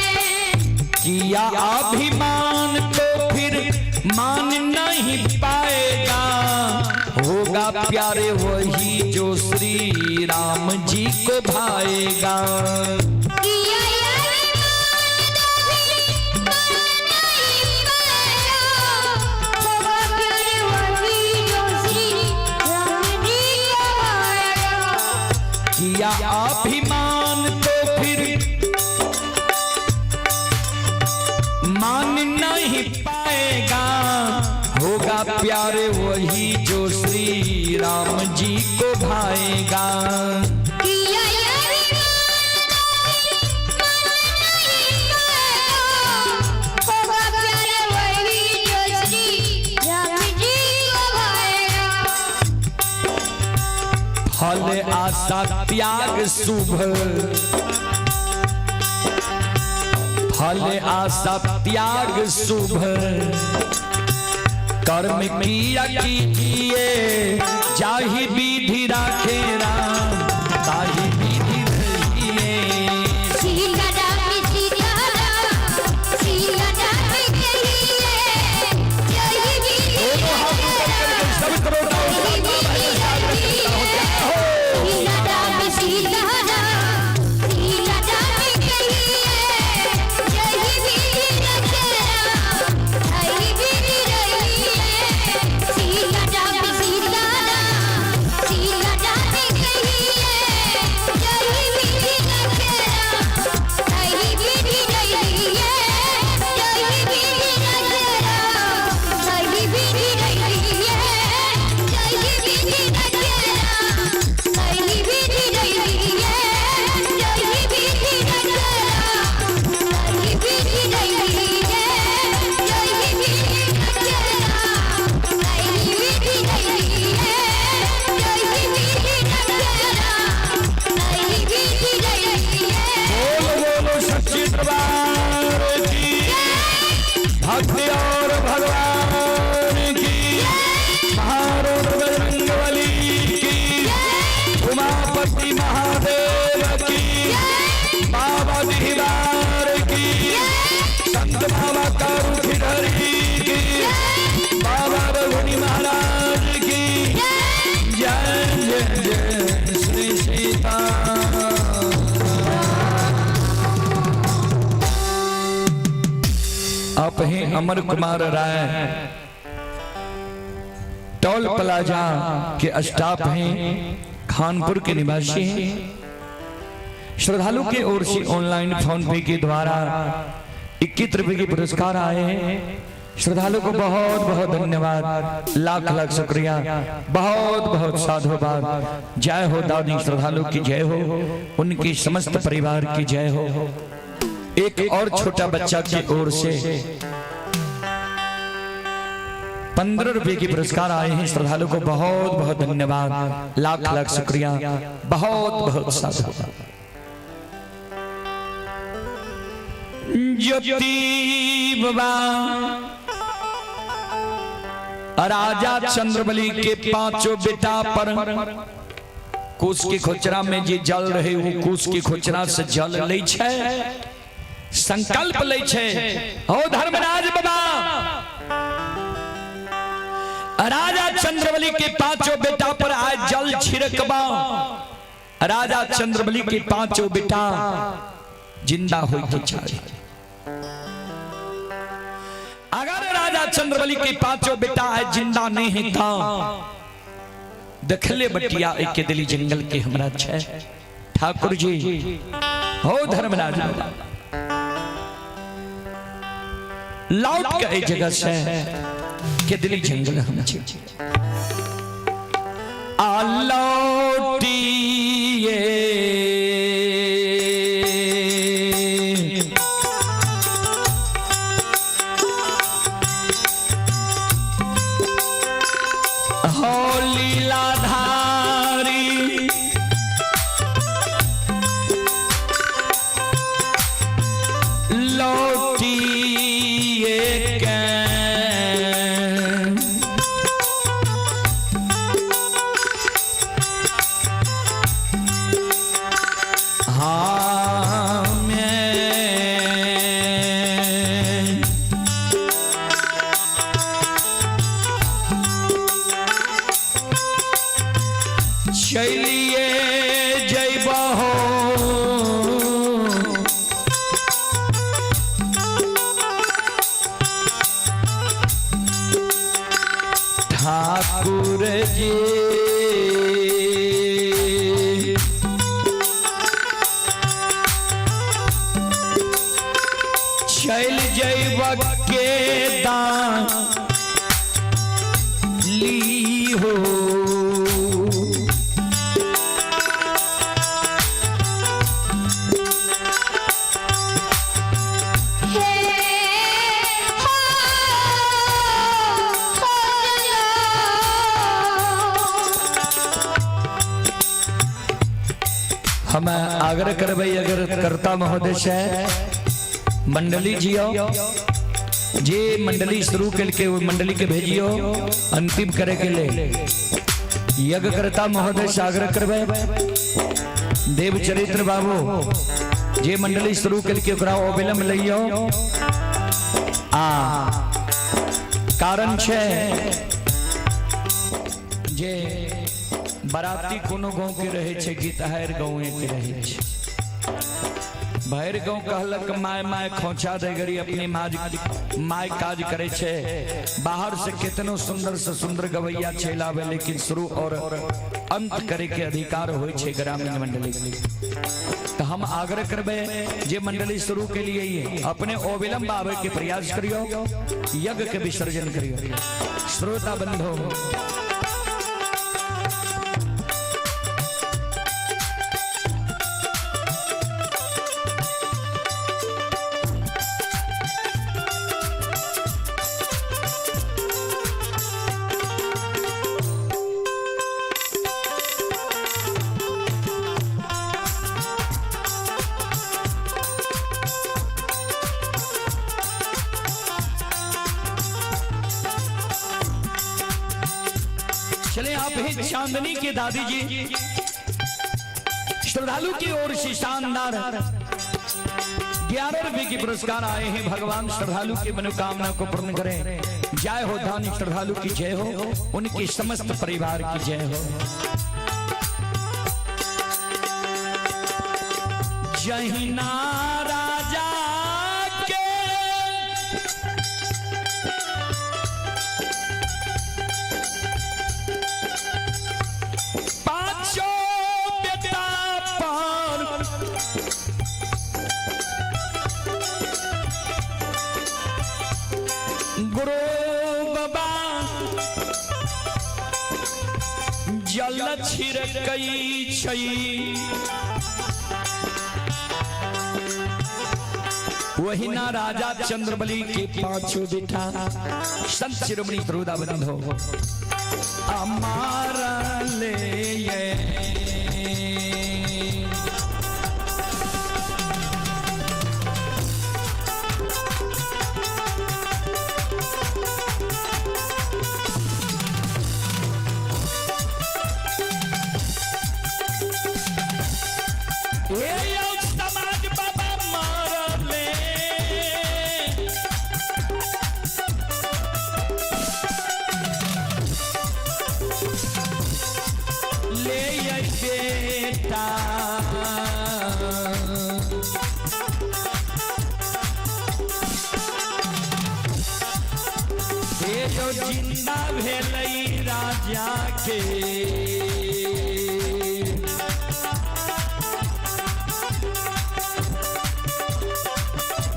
किया अभिमान तो फिर मान नहीं पाएगा, होगा प्यारे वही जो श्री राम जी को भाएगा।
किया अभिमान तो फिर मान नहीं पाएगा, होगा प्यारे वही जो श्री राम जी को भाएगा।
किया अभिमान तो फिर मान नहीं पाएगा, होगा प्यारे वही जो श्री राम जी को भाएगा।
किया अभिमान तो फिर मान नहीं पाएगा, होगा प्यारे वही जो श्री राम जी को भाएगा।
फल आशा त्याग शुभ, फल आशा त्याग शुभ, कर्म किया कीजिए, जाहि विधि राखे राम ताहि विधि रहिए।
सीताराम सीताराम सीताराम कहिए, यही विधि रखे राम
सब करो
ताहि विधि रहिए। सीताराम सीताराम सीताराम कहिए, यही विधि रखे राम ताहि विधि रहिए। सीताराम सीताराम सीताराम कहिए, यही विधि रखे राम ताहि विधि रहिए। यही विधि रखे राम ताहि विधि रहिए। यही विधि रखे राम ताहि विधि रहिए। यही विधि रखे राम ताहि विधि रहिए। यही विधि रखे राम ताहि विधि रहिए। यही विधि रखे राम ताहि विधि रहिए।
बोलो बोलो सच्ची दरबार की, भक्ति और भगवान की, महारूप बजरंगबली की, उमापति महादेव की, बाबा दीवार की, संत बाबा कारुखिधरी की, बाबा रघुनी महाराज की, जय जय जय श्री सीता। आप हैं अमर कुमार राय, टोल प्लाजा के स्टाफ हैं, खानपुर के निवासी हैं। श्रद्धालु के ओर से ऑनलाइन फोन पे के द्वारा 21 रुपए के पुरस्कार आए हैं। श्रद्धालु को बहुत बहुत धन्यवाद, लाख लाख शुक्रिया, बहुत बहुत साधुवाद। जय हो दादी श्रद्धालु की जय हो, उनकी समस्त परिवार की जय हो। एक और छोटा बच्चा की ओर से 15 रुपए के पुरस्कार आए हैं। श्रद्धालु को बहुत बहुत धन्यवाद, लाख लाख शुक्रिया, बहुत बहुत साधुवाद। ज्योति बाबा राजा चंद्रबली के 5 बेटा पर कुश की खोचरा में जे जल रहे वो कुश की खोचरा से जल ले छे, संकल्प ले छे। हो धर्मराज बाबा, राजा चंद्रबली के पांचों बेटा पर आज जल छिड़कबा। राजा चंद्रबली के पांचों बेटा जिंदा हो तो चाहिए। अगर राजा चंद्रबली के पांचों बेटा आज जिंदा नहीं है था, दखले बटिया एक दिल्ली जंगल के हमरा छे। ठाकुर जी हो धर्मराज लौट के जगह से के दिल्ली जंगल हम छे आ लौटिए ठाकुर जी चल जैब के दान ली हो। हम आग्रह करबे, अगर कर्ता महोदय से मंडली जियो जे मंडली शुरू करके वो मंडली के भेजियो अंतिम करे के ले। यज्ञ कर्ता महोदय से आग्रह करबे, देव चरित्र बाबू जे मंडली शुरू करके ओकरा अविलंब लियो। कारण छे जे बराती कोनो गांव के रहे छे, गीतहार गांव के रहे छे। भैर गांव कहलक माय माय खोचा दे गरी अपनी माय काज करे छे। बाहर से कितनो सुंदर से सुंदर गवैया छेलावे, लेकिन शुरू और अंत करे के अधिकार होय छे ग्रामीण मंडली। तो हम आग्रह करबे जे मंडली शुरू के लिए अपने अविलंब आवे के प्रयास करियो, यज्ञ के विसर्जन करियो। श्रोता बंधु चले आप ही चांदनी के दादी जी श्रद्धालु की ओर से शानदार 11 रुपए की पुरस्कार आए हैं। भगवान श्रद्धालु की मनोकामना को पूर्ण करें। जय हो धानी श्रद्धालु की जय हो, उनके समस्त परिवार की जय हो। जय हिना राजा के जल छिड़कई छई, वही ना राजा चंद्रबली के पांचों बेटा संत शिरोमणि सरोदा बंधो हमारा ले यो जिंदा भेलई राजा के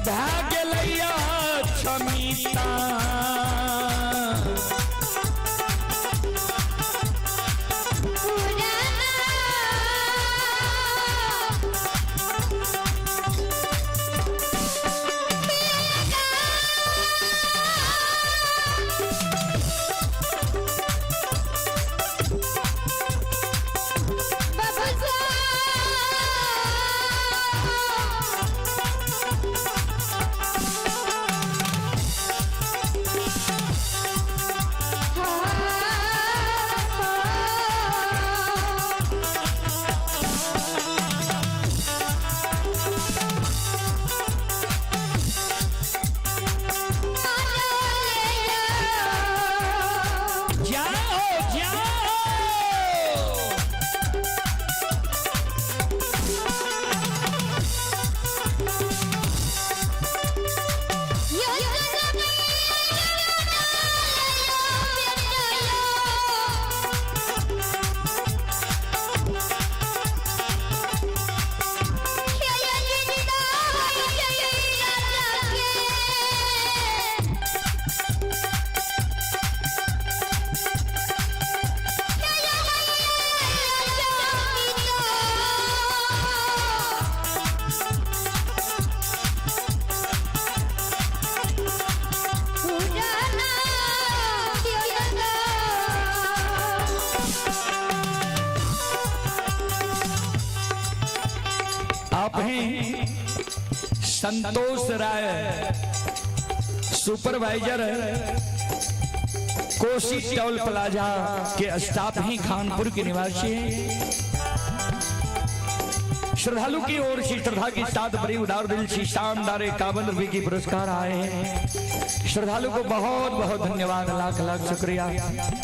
भागलैया क्षमिता आप हैं संतोष राय, सुपरवाइजर कोसी टोल प्लाजा के स्टाफ हैं, खानपुर के निवासी हैं। श्रद्धालु की ओर से श्रद्धा के साथ बड़ी उदार दिल से शानदार 51 रुपये की पुरस्कार आए हैं। श्रद्धालु को बहुत बहुत धन्यवाद, लाख लाख शुक्रिया,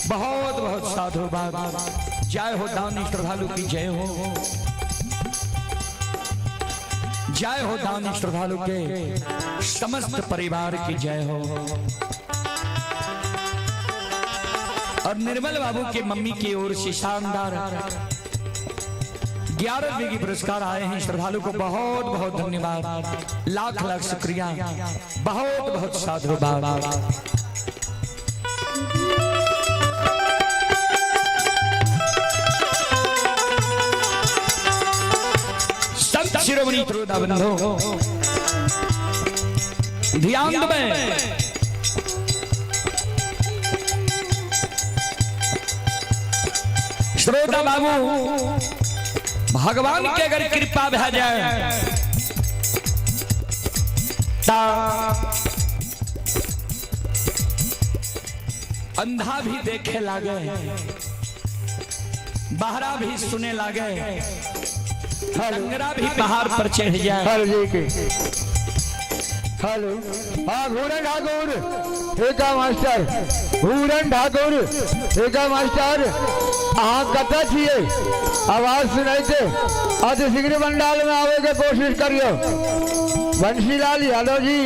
बहुत बहुत साधुवाद। जय हो दानी श्रद्धालु की जय हो, जय हो दानी श्रद्धालु के समस्त परिवार की जय हो। और निर्मल बाबू के मम्मी की ओर से शानदार 11 रुपये की पुरस्कार आए हैं। श्रद्धालु को बहुत बहुत धन्यवाद, लाख लाख शुक्रिया, बहुत बहुत साधुवाद। शिरोमणि श्रोता बंधो ध्यान में श्रोता बाबू, भगवान की अगर कृपा भा जाए अंधा भी देखे लागे, बहरा भी सुने लागे, लंगड़ा भी पहाड़ पर चढ़ जाए।
हेलो जी के हेलो, हाँ घूरन ठाकुर एका मास्टर, घूरन ठाकुर एका मास्टर, अहाँ कतऽ छियै? आवाज सुनाई दे, अति शीघ्र पंडाल में आवे के कोशिश करियो। बंशीलाल यादव जी,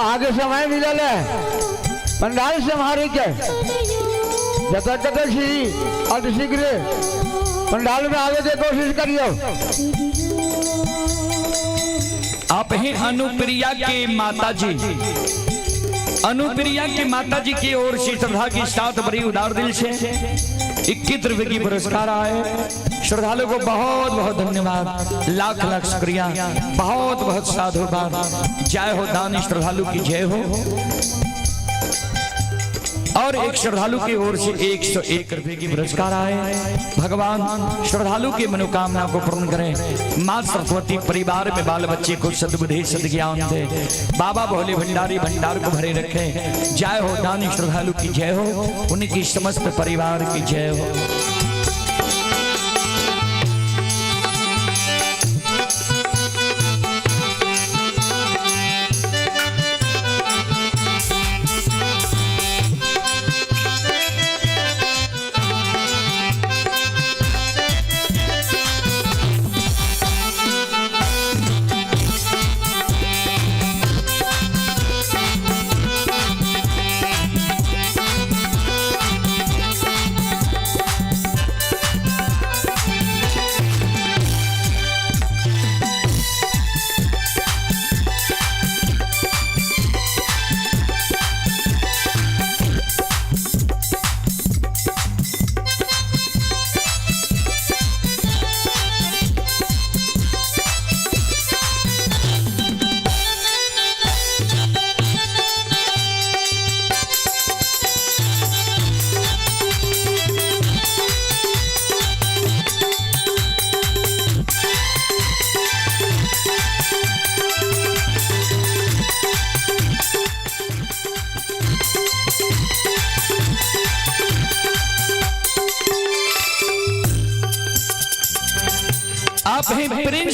आगे समय मिलल है पंडाल संभाले के, जतऽ ततऽ छी अति शीघ्र पंडाल में आवे के कोशिश करियो।
आप हैं अनुप्रिया के माता जी, अनुप्रिया के माता जी की ओर से श्रद्धा के साथ बड़ी उदार दिल से 21 रुपये की पुरस्कार आए। श्रद्धालु को बहुत बहुत धन्यवाद, लाख लाख शुक्रिया, बहुत बहुत साधुवाद। जय हो दानी श्रद्धालु की जय हो। और एक श्रद्धालु की ओर से 101 रुपये की पुरस्कार आए। भगवान श्रद्धालु की मनोकामना को पूर्ण करें। माँ सरस्वती परिवार में बाल बच्चे को सद्बुद्धि सद्ज्ञान दे। बाबा भोले भंडारी भंडार को भरे रखे। जय हो दानी श्रद्धालु की जय हो, उनकी समस्त परिवार की जय हो।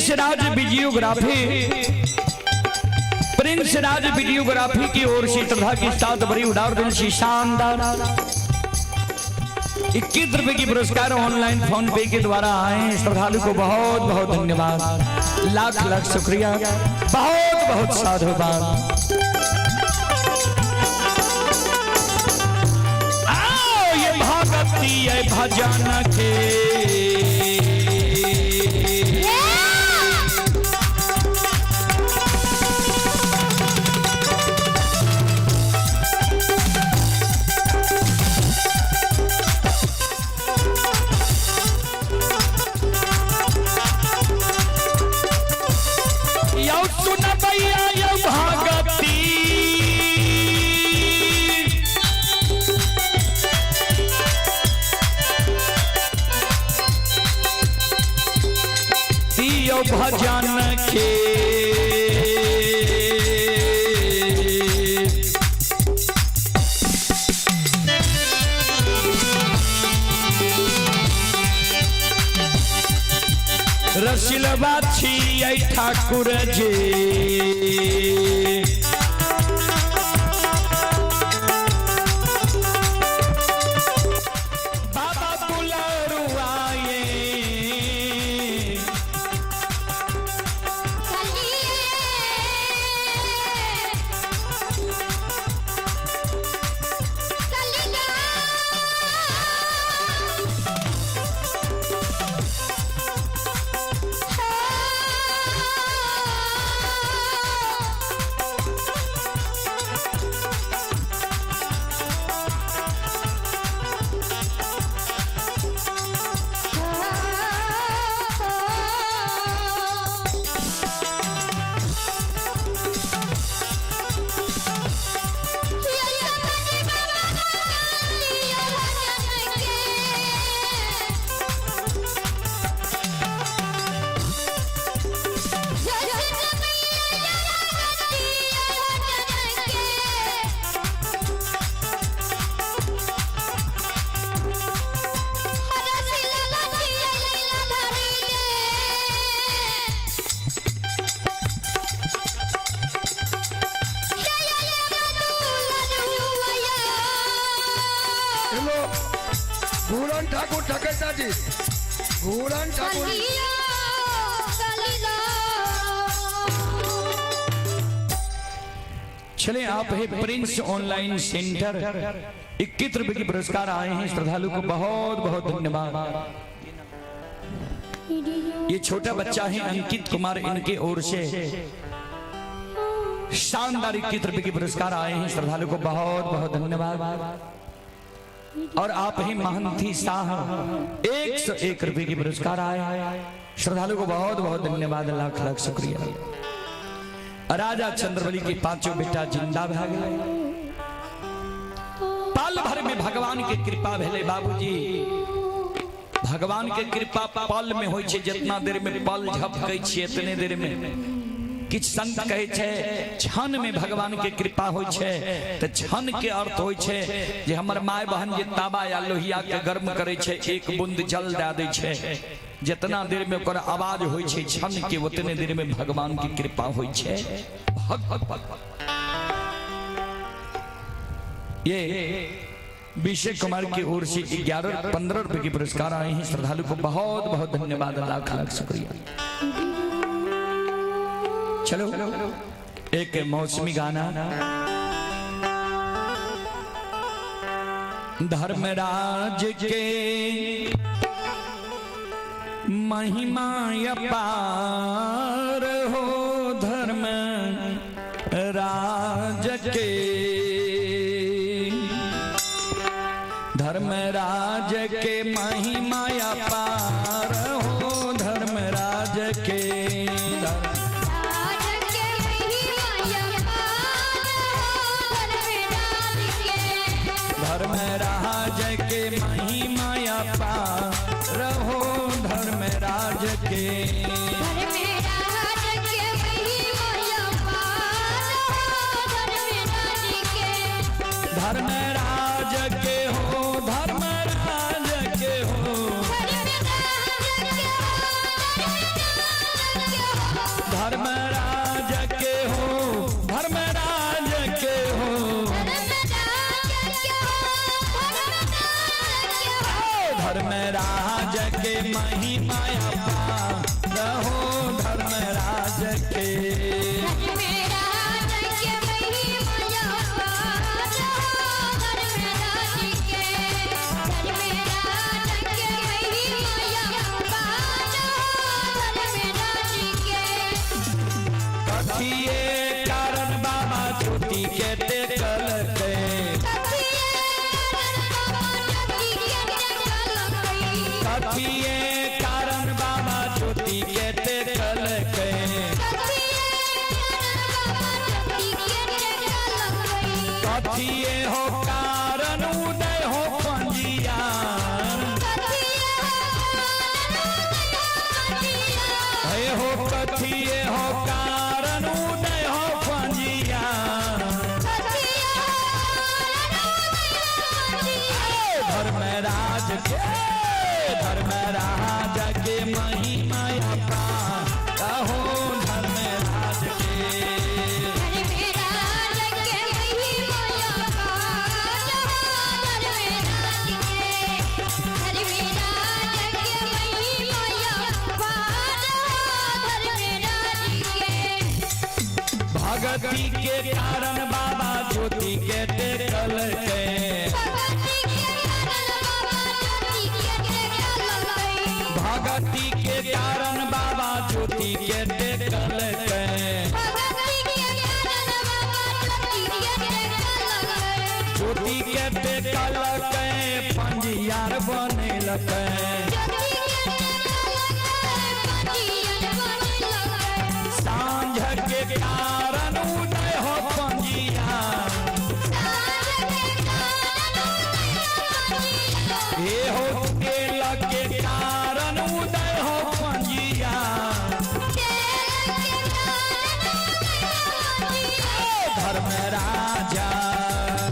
प्रिंस राज वीडियोग्राफी की ओर से श्रद्धा की साथ बड़ी उड़ार दिल से शानदार 21 रुपए की पुरस्कार ऑनलाइन फोन पे के द्वारा आए हैं। श्रद्धालु को बहुत बहुत धन्यवाद, लाख लाख शुक्रिया, बहुत बहुत साधुवाद। आओ ये भगती है भजन के भजन के रसिलवा छियै ठाकुर जी
घूरन ठाकुर ठकेता जी, घूरन ठाकुर।
चले आप है प्रिंस ऑनलाइन सेंटर 21 रुपए की पुरस्कार आए हैं। श्रद्धालु को बहुत बहुत धन्यवाद। ये छोटा बच्चा है अंकित कुमार, इनके ओर से शानदार 21 रुपए की पुरस्कार आए हैं। श्रद्धालु को बहुत बहुत धन्यवाद। और आप ही महंती शाह 101 रुपए की पुरस्कार आए। श्रद्धालु को बहुत बहुत धन्यवाद, लाख लाख शुक्रिया। राजा चंद्रबली के पांचों बेटा जिंदा भाग गए। पल भर में भगवान के कृपा भेले बाबूजी। भगवान के कृपा पल में होय छे, जितना देर में पल झपकै छे इतने देर में। किछ संत कहे छे क्षण में भगवान के कृपा होय छे, तो क्षण के अर्थ होय छे जे हमर माय बहन जे ताबा या लोहिया के गर्म करे छे, एक बूंद जल दे दे छे, जितना देर में ओकर आवाज होय छे क्षण के, उतने देर में भगवान की कृपा होय छे। ये विषय कुमार की ओर से 11-15 रुपए की पुरस्कार आए हैं। श्रद्धालु को बहुत बहुत धन्यवाद, लाख लाख शुक्रिया। चलो एक मौसमी गाना। धर्मराज के महिमा अपार हो, धर्म राज के, धर्मराज के महिमा अपार हो, धर्मराज के। धर्मराज के महिमा अपार हो, धर्मराज के। धर्मराज के हो, धर्मराज के हो, कथिए हो कारण उदय हो पंजिया हो कथिए हो कारण उदय हो पंजिया धर्मराज के महिमा कहो धर्मराज के भगती के कारण बाबा ज्योति के टेकल के भगती के कारण बाबा ज्योति के टेकल के ज्योति के टेकल के पंजियार बनेल के सांझ के कारण उदय हो पंजिया हे हो केल के कारण उदय हो पंजिया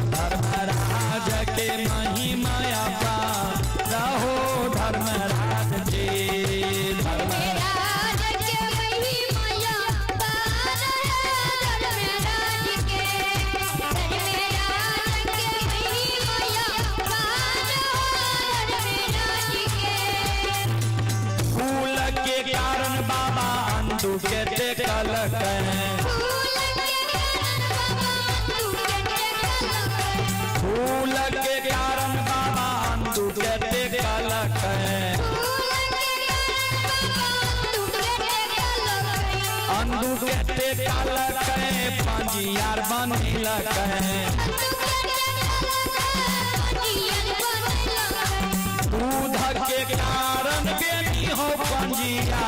धर्मराजा के महिमा रहो धर्मराज जी फूल के कारण बाबा अंधु के टेकल फूल के कारण बाबा अंधु के टेकल अंधु के टेकल पंजियार बनिल दूध के कारण बेटी हो पंजिया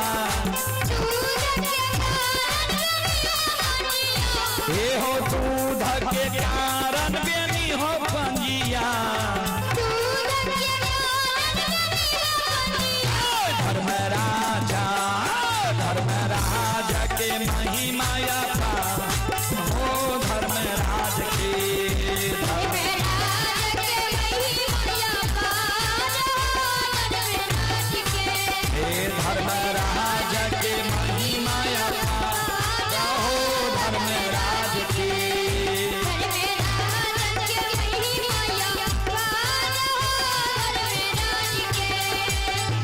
हे हो दूध के कारण बेटी हो पंजिया धर्मराज के महिमा हो धर्मराज के धर्मराज के महिमा हो धर्मराज के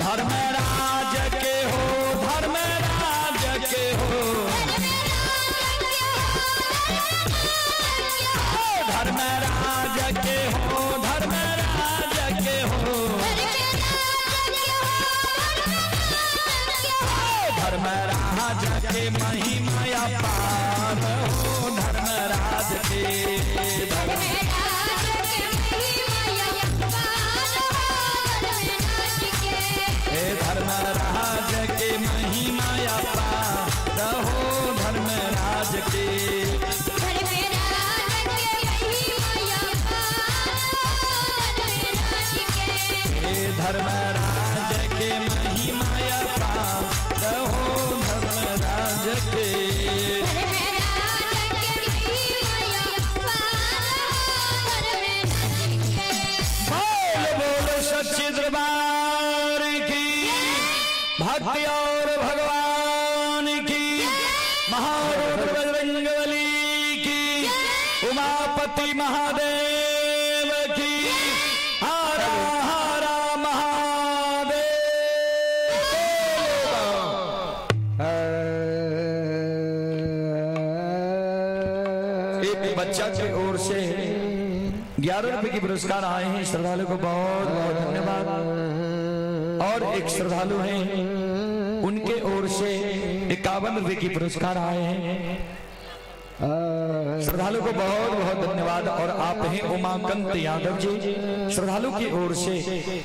धर्मराज के हो धर्मराज के हो धर्मराज के हो धर्मराज के हो धर्मराज के महिमा पार हो धर्मराज के धर्मराज के महिमा पार हो धर्मराज के धर्मराज के महिमा पार हो धर्मराज के बोल बोल सच्चे दरबार की भक्ति और भगवान की महारूप बजरंगबली की उमापति महादेव की हरा हरा महादेव। एक बच्चा की ओर से 11 रुपए की पुरस्कार आए हैं, श्रद्धालु को बहुत बहुत धन्यवाद। और एक श्रद्धालु हैं, उनके ओर से 51 रुपए की पुरस्कार आए हैं, श्रद्धालु को बहुत बहुत धन्यवाद। और आप हैं उमाकांत यादव जी, श्रद्धालु की ओर से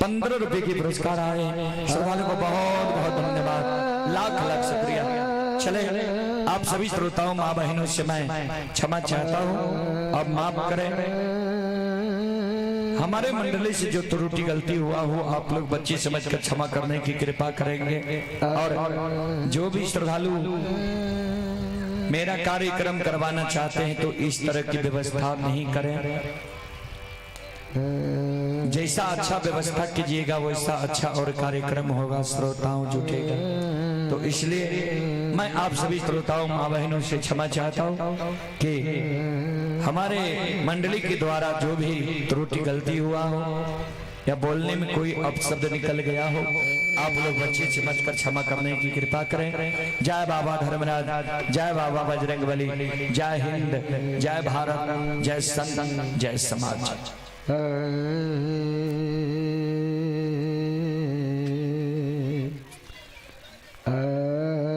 15 रुपए की पुरस्कार आए हैं, श्रद्धालु को बहुत बहुत धन्यवाद, लाख लाख शुक्रिया। चले आप सभी श्रोताओं माँ बहनों से मैं क्षमा चाहता हूँ, अब माफ करें। हमारे मंडली से जो त्रुटि गलती हुआ हो आप लोग बच्चे समझकर क्षमा करने की कृपा करेंगे। और जो भी श्रद्धालु मेरा कार्यक्रम करवाना चाहते हैं तो इस तरह की व्यवस्था नहीं करें, जैसा अच्छा व्यवस्था कीजिएगा वैसा अच्छा और कार्यक्रम होगा, श्रोताओं जुटेगा। तो इसलिए मैं आप सभी श्रोताओं माँ बहनों से क्षमा चाहता हूँ कि हमारे मंडली के द्वारा जो भी त्रुटि गलती हुआ हो या बोलने में कोई अपशब्द निकल गया हो, आप लोग बच्चे समझकर क्षमा करने की कृपा करें। जय बाबा धर्मराज, जय बाबा बजरंगबली, जय हिंद, जय भारत, जय संत, जय समाज।